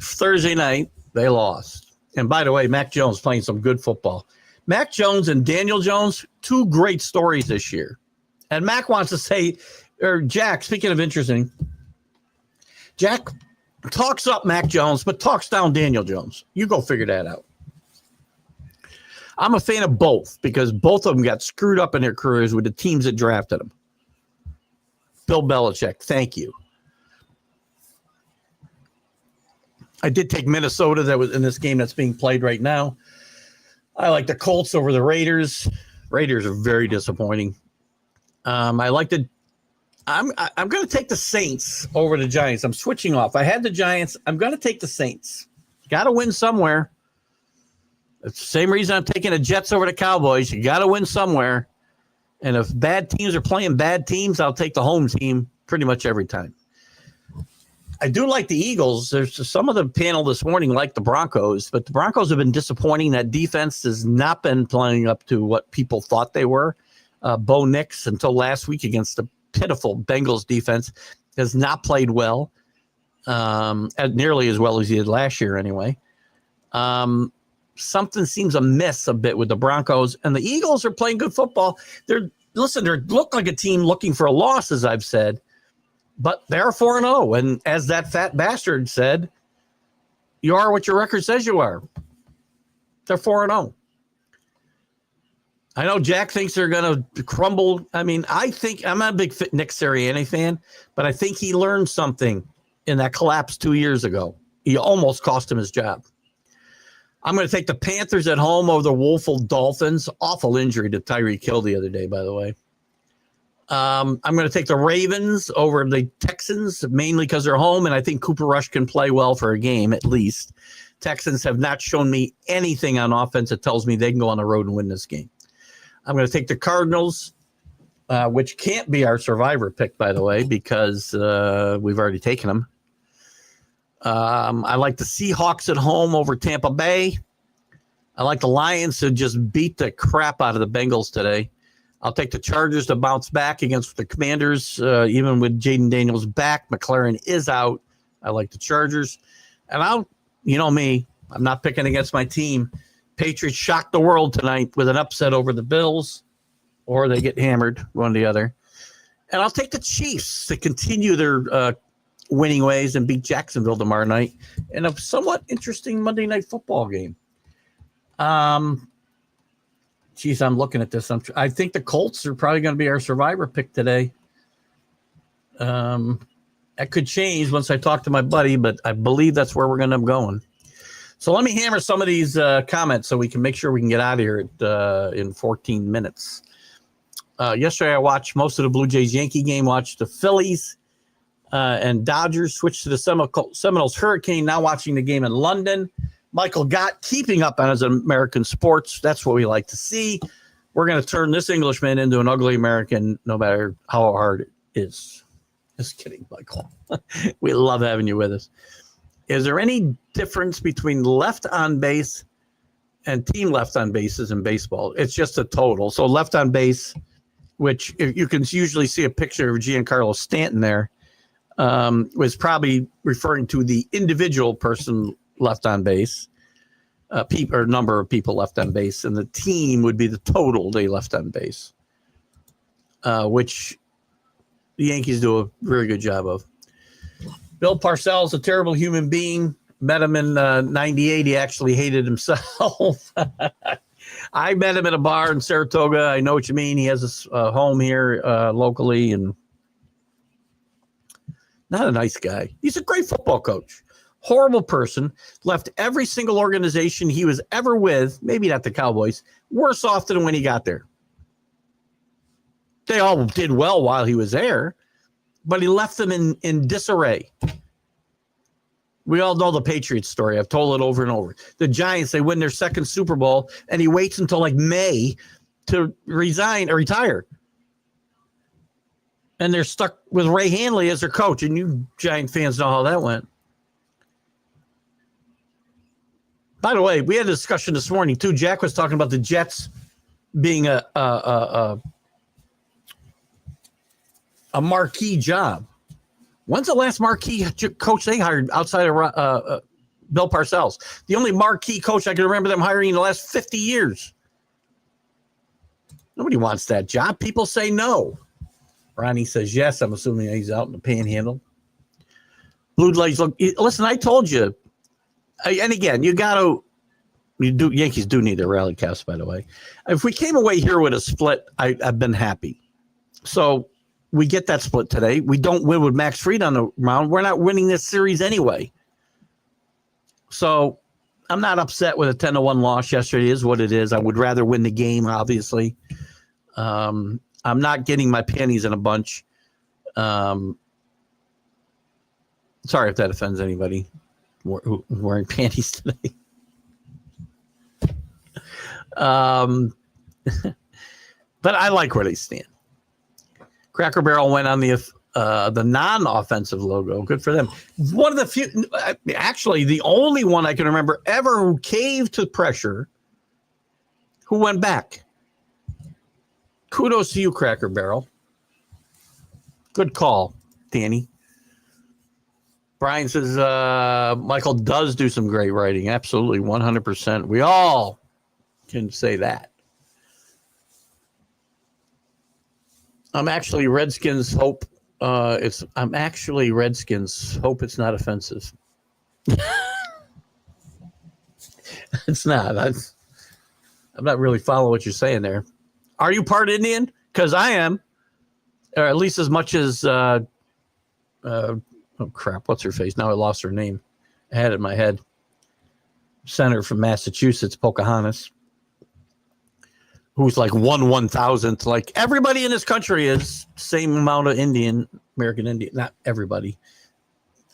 Thursday night. They lost. And by the way, Mac Jones playing some good football. Mac Jones and Daniel Jones, two great stories this year. And Mac wants to say, or Jack, speaking of interesting, Jack talks up Mac Jones, but talks down Daniel Jones. You go figure that out. I'm a fan of both because both of them got screwed up in their careers with the teams that drafted them. Bill Belichick, thank you. I did take Minnesota that was in this game that's being played right now. I like the Colts over the Raiders. Raiders are very disappointing. I'm going to take the Saints over the Giants. I'm switching off. I had the Giants. I'm going to take the Saints. Got to win somewhere. It's the same reason I'm taking the Jets over the Cowboys. You got to win somewhere. And if bad teams are playing bad teams, I'll take the home team pretty much every time. I do like the Eagles. There's some of the panel this morning like the Broncos, but the Broncos have been disappointing. That defense has not been playing up to what people thought they were. Bo Nix, until last week against the pitiful Bengals defense, has not played well, nearly as well as he did last year anyway. Something seems amiss a bit with the Broncos, and the Eagles are playing good football. They look like a team looking for a loss, as I've said, but they're 4-0. And as that fat bastard said, you are what your record says you are. They're 4-0. I know Jack thinks they're going to crumble. I mean, I think I'm not a big Nick Sirianni fan, but I think he learned something in that collapse 2 years ago. He almost cost him his job. I'm going to take the Panthers at home over the woeful Dolphins. Awful injury to Tyreek Hill the other day, by the way. I'm going to take the Ravens over the Texans, mainly because they're home, and I think Cooper Rush can play well for a game at least. Texans have not shown me anything on offense that tells me they can go on the road and win this game. I'm going to take the Cardinals, which can't be our survivor pick, by the way, because we've already taken them. I like the Seahawks at home over Tampa Bay. I like the Lions to just beat the crap out of the Bengals today. I'll take the Chargers to bounce back against the Commanders, even with Jaden Daniels back. McLaren is out. I like the Chargers. And you know me, I'm not picking against my team. Patriots shocked the world tonight with an upset over the Bills, or they get hammered, one or the other. And I'll take the Chiefs to continue their winning ways and beat Jacksonville tomorrow night in a somewhat interesting Monday Night Football game. Geez, I'm looking at this. I think the Colts are probably going to be our survivor pick today. That could change once I talk to my buddy, but I believe that's where we're going to end up going. So let me hammer some of these comments so we can make sure we can get out of here in 14 minutes. Yesterday, I watched most of the Blue Jays-Yankee game, watched the Phillies and Dodgers, switched to the Seminoles Hurricane, now watching the game in London. Michael Gott keeping up on his American sports. That's what we like to see. We're going to turn this Englishman into an ugly American, no matter how hard it is. Just kidding, Michael. We love having you with us. Is there any difference between left on base and team left on bases in baseball? It's just a total. So left on base, which you can usually see a picture of Giancarlo Stanton there, was probably referring to the individual person left on base. number of people left on base, and the team would be the total they left on base, which the Yankees do a very good job of. Bill Parcells, a terrible human being. Met him in 98. He actually hated himself. I met him at a bar in Saratoga. I know what you mean. He has a home here locally, and not a nice guy. He's a great football coach. Horrible person. Left every single organization he was ever with, maybe not the Cowboys, worse off than when he got there. They all did well while he was there, but he left them in disarray. We all know the Patriots story. I've told it over and over. The Giants, they win their second Super Bowl, and he waits until like May to resign or retire. And they're stuck with Ray Handley as their coach, and you Giant fans know how that went. By the way, we had a discussion this morning, too. Jack was talking about the Jets being a marquee job. When's the last marquee coach they hired outside of Bill Parcells? The only marquee coach I can remember them hiring in the last 50 years. Nobody wants that job. People say no. Ronnie says yes. I'm assuming he's out in the panhandle. Blue Jays, look. Listen, I told you. And again, Yankees do need their rally caps, by the way. If we came away here with a split, I've been happy. So we get that split today. We don't win with Max Fried on the mound. We're not winning this series anyway. So I'm not upset with a 10-1 loss yesterday. It is what it is. I would rather win the game, obviously. I'm not getting my panties in a bunch. Sorry if that offends anybody wearing panties today. But I like where they stand. Cracker Barrel went on the non-offensive logo. Good for them. One of the few, actually, the only one I can remember ever who caved to pressure, who went back. Kudos to you, Cracker Barrel. Good call, Danny. Brian says Michael does do some great writing. Absolutely, 100%. We all can say that. I'm actually Redskins hope it's not offensive. It's not. I'm not really following what you're saying there. Are you part Indian? Because I am, or at least as much as oh crap, what's her face? Now I lost her name. I had it in my head. Senator from Massachusetts, Pocahontas, who's like 1/1000th. Like everybody in this country is same amount of American Indian. Not everybody.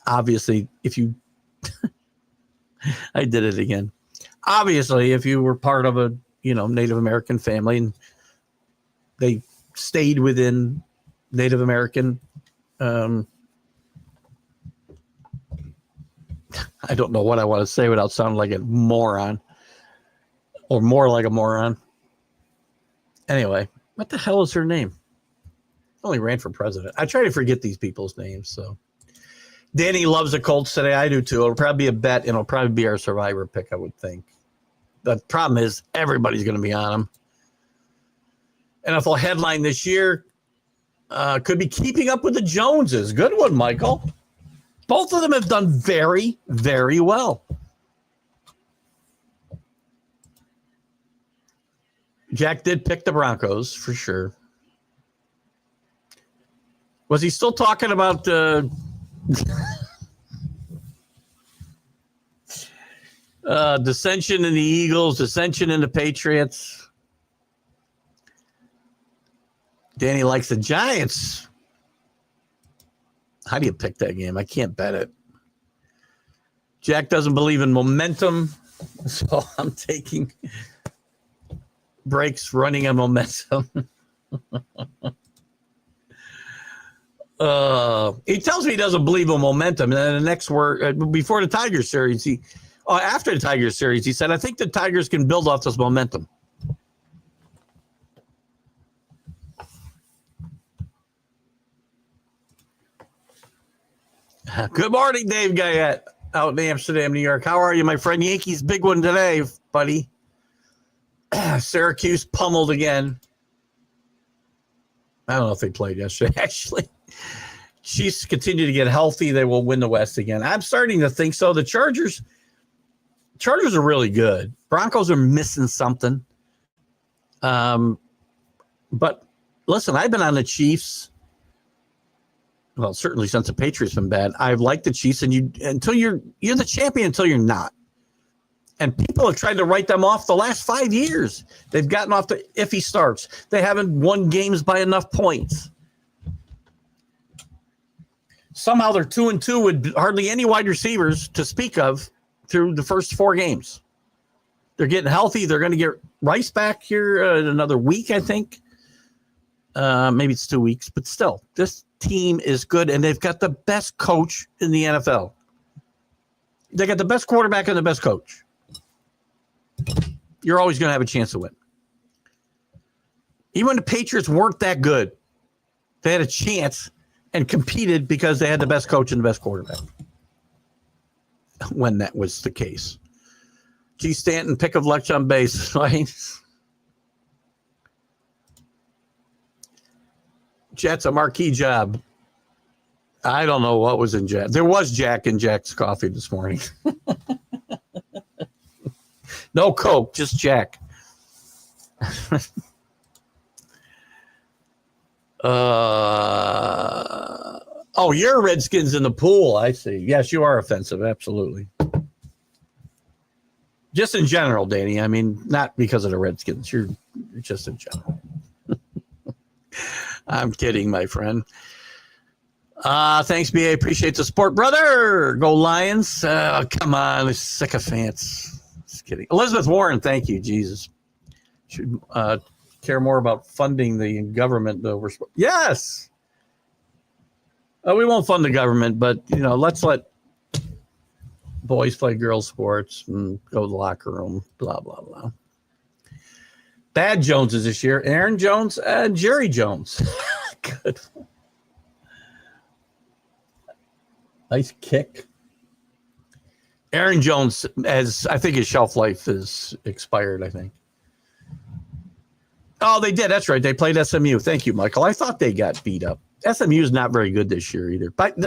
Obviously, if you I did it again. Obviously, if you were part of a Native American family and they stayed within Native American I don't know what I want to say without sounding like a moron or more like a moron. Anyway, what the hell is her name? Only ran for president. I try to forget these people's names. So Danny loves the Colts today. I do too. It'll probably be a bet, and it'll probably be our survivor pick, I would think. The problem is everybody's going to be on them. NFL headline this year could be keeping up with the Joneses. Good one, Michael. Both of them have done very, very well. Jack did pick the Broncos for sure. Was he still talking about dissension in the Eagles, dissension in the Patriots? Danny likes the Giants. How do you pick that game? I can't bet it. Jack doesn't believe in momentum, so I'm taking breaks running on momentum. He tells me he doesn't believe in momentum. And then the next word, before the Tigers series, after the Tigers series, he said, I think the Tigers can build off this momentum. Good morning, Dave Guyette. out in Amsterdam, New York. How are you, my friend? Yankees big one today, buddy. Syracuse pummeled again. I don't know if they played yesterday, actually. Chiefs continue to get healthy. They will win the West again. I'm starting to think so. The Chargers are really good. Broncos are missing something. But listen, I've been on the Chiefs. Well, certainly since the Patriots been bad. I've liked the Chiefs, and you're the champion until you're not. And people have tried to write them off the last 5 years. They've gotten off the iffy starts. They haven't won games by enough points. Somehow they're 2-2 with hardly any wide receivers to speak of through the first 4 games. They're getting healthy. They're going to get Rice back here in another week, I think. Maybe it's 2 weeks, but still, this team is good, and they've got the best coach in the NFL. They got the best quarterback and the best coach. You're always going to have a chance to win. Even when the Patriots weren't that good, they had a chance and competed because they had the best coach and the best quarterback. When that was the case. G. Stanton, pick of luck on base, right? Jets, a marquee job. I don't know what was in Jack. There was Jack in Jack's coffee this morning. No Coke, just Jack. You're Redskins in the pool. I see. Yes, you are offensive. Absolutely. Just in general, Danny. I mean, not because of the Redskins. You're just in general. I'm kidding, my friend. Thanks, BA. Appreciate the support, brother. Go Lions. Come on, sycophants. Just kidding. Elizabeth Warren, thank you. Jesus. Should care more about funding the government over sport. Yes. We won't fund the government, but let's let boys play girls sports and go to the locker room. Blah blah blah. Bad Joneses this year. Aaron Jones and Jerry Jones. Good. Nice kick. Aaron Jones, I think his shelf life is expired, I think. Oh, they did. That's right. They played SMU. Thank you, Michael. I thought they got beat up. SMU is not very good this year either. But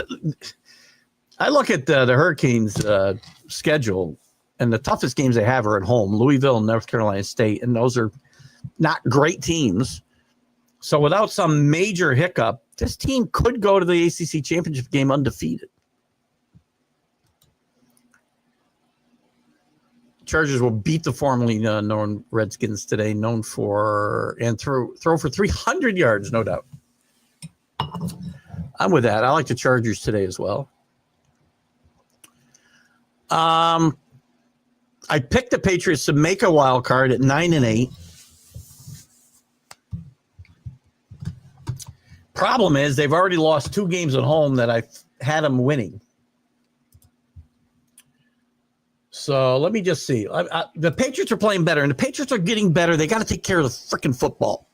I look at the Hurricanes' schedule, and the toughest games they have are at home, Louisville and North Carolina State, and those are not great teams. So without some major hiccup, this team could go to the ACC championship game undefeated. Chargers will beat the formerly known Redskins today, known for and throw for 300 yards, no doubt. I'm with that. I like the Chargers today as well. I picked the Patriots to make a wild card at 9-8. Problem is they've already lost 2 games at home that I had them winning. So let me just see. The Patriots are playing better, and the Patriots are getting better. They got to take care of the freaking football.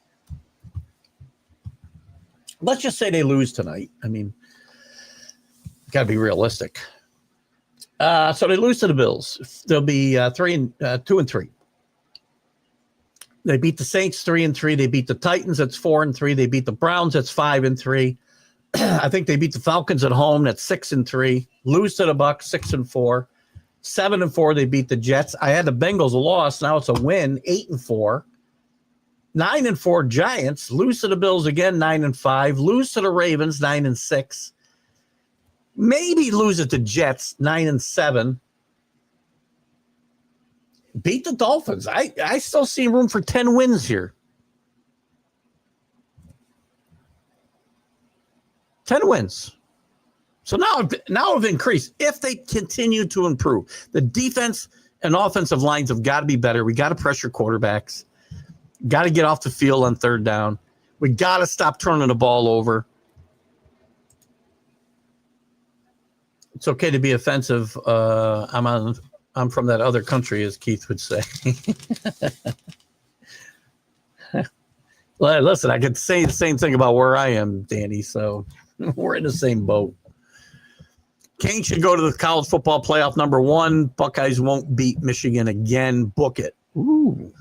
Let's just say they lose tonight. I mean, got to be realistic. So they lose to the Bills. They'll be 2-3. They beat the Saints 3-3. They beat the Titans. That's 4-3. They beat the Browns. That's 5-3. I think they beat the Falcons at home. That's 6-3. Lose to the Bucs 6-4. 7-4. They beat the Jets. I had the Bengals a loss. Now it's a win. 8-4. 9-4 Giants. Lose to the Bills again. 9-5. Lose to the Ravens. 9-6. Maybe lose it to Jets. 9-7. Beat the Dolphins. I still see room for 10 wins here. 10 wins. So now have increased. If they continue to improve, the defense and offensive lines have got to be better. We got to pressure quarterbacks. Got to get off the field on third down. We got to stop turning the ball over. It's okay to be offensive. I'm from that other country, as Keith would say. Well, listen, I could say the same thing about where I am, Danny. So we're in the same boat. Kane should go to the college football playoff number 1. Buckeyes won't beat Michigan again. Book it. Ooh.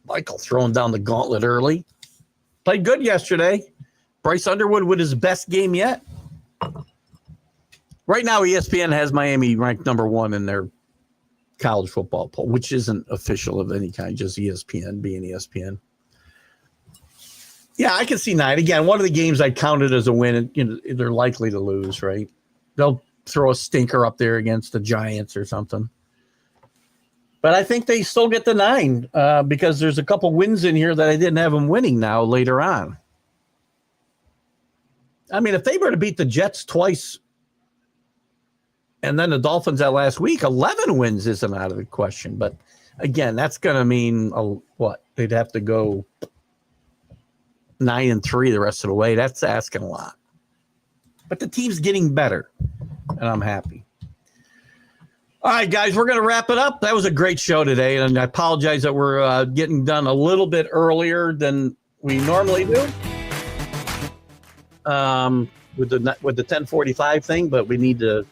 Michael throwing down the gauntlet early. Played good yesterday. Bryce Underwood with his best game yet. Right now, ESPN has Miami ranked number 1 in their college football poll, which isn't official of any kind, just ESPN being ESPN. Yeah, I can see 9. Again, one of the games I counted as a win, and you know, they're likely to lose, right? They'll throw a stinker up there against the Giants or something. But I think they still get the 9 because there's a couple wins in here that I didn't have them winning now later on. I mean, if they were to beat the Jets twice and then the Dolphins that last week, 11 wins isn't out of the question. But again, that's going to mean what? They'd have to go 9-3 the rest of the way. That's asking a lot. But the team's getting better, and I'm happy. All right, guys, we're going to wrap it up. That was a great show today, and I apologize that we're getting done a little bit earlier than we normally do with the 10:45 thing, but we need to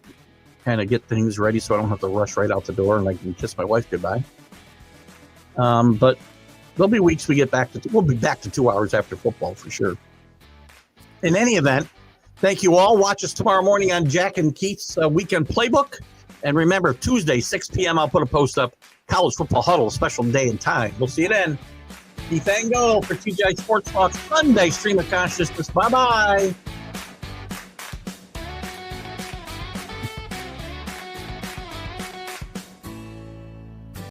kind of get things ready so I don't have to rush right out the door and I can kiss my wife goodbye. But there'll be weeks we'll be back to 2 hours after football for sure. In any event, thank you all. Watch us tomorrow morning on Jack and Keith's Weekend Playbook. And remember, Tuesday, 6 p.m., I'll put a post up, College Football Huddle, special day and time. We'll see you then. Keith Engle for TGI Sports Talk Sunday Stream of Consciousness. Bye-bye.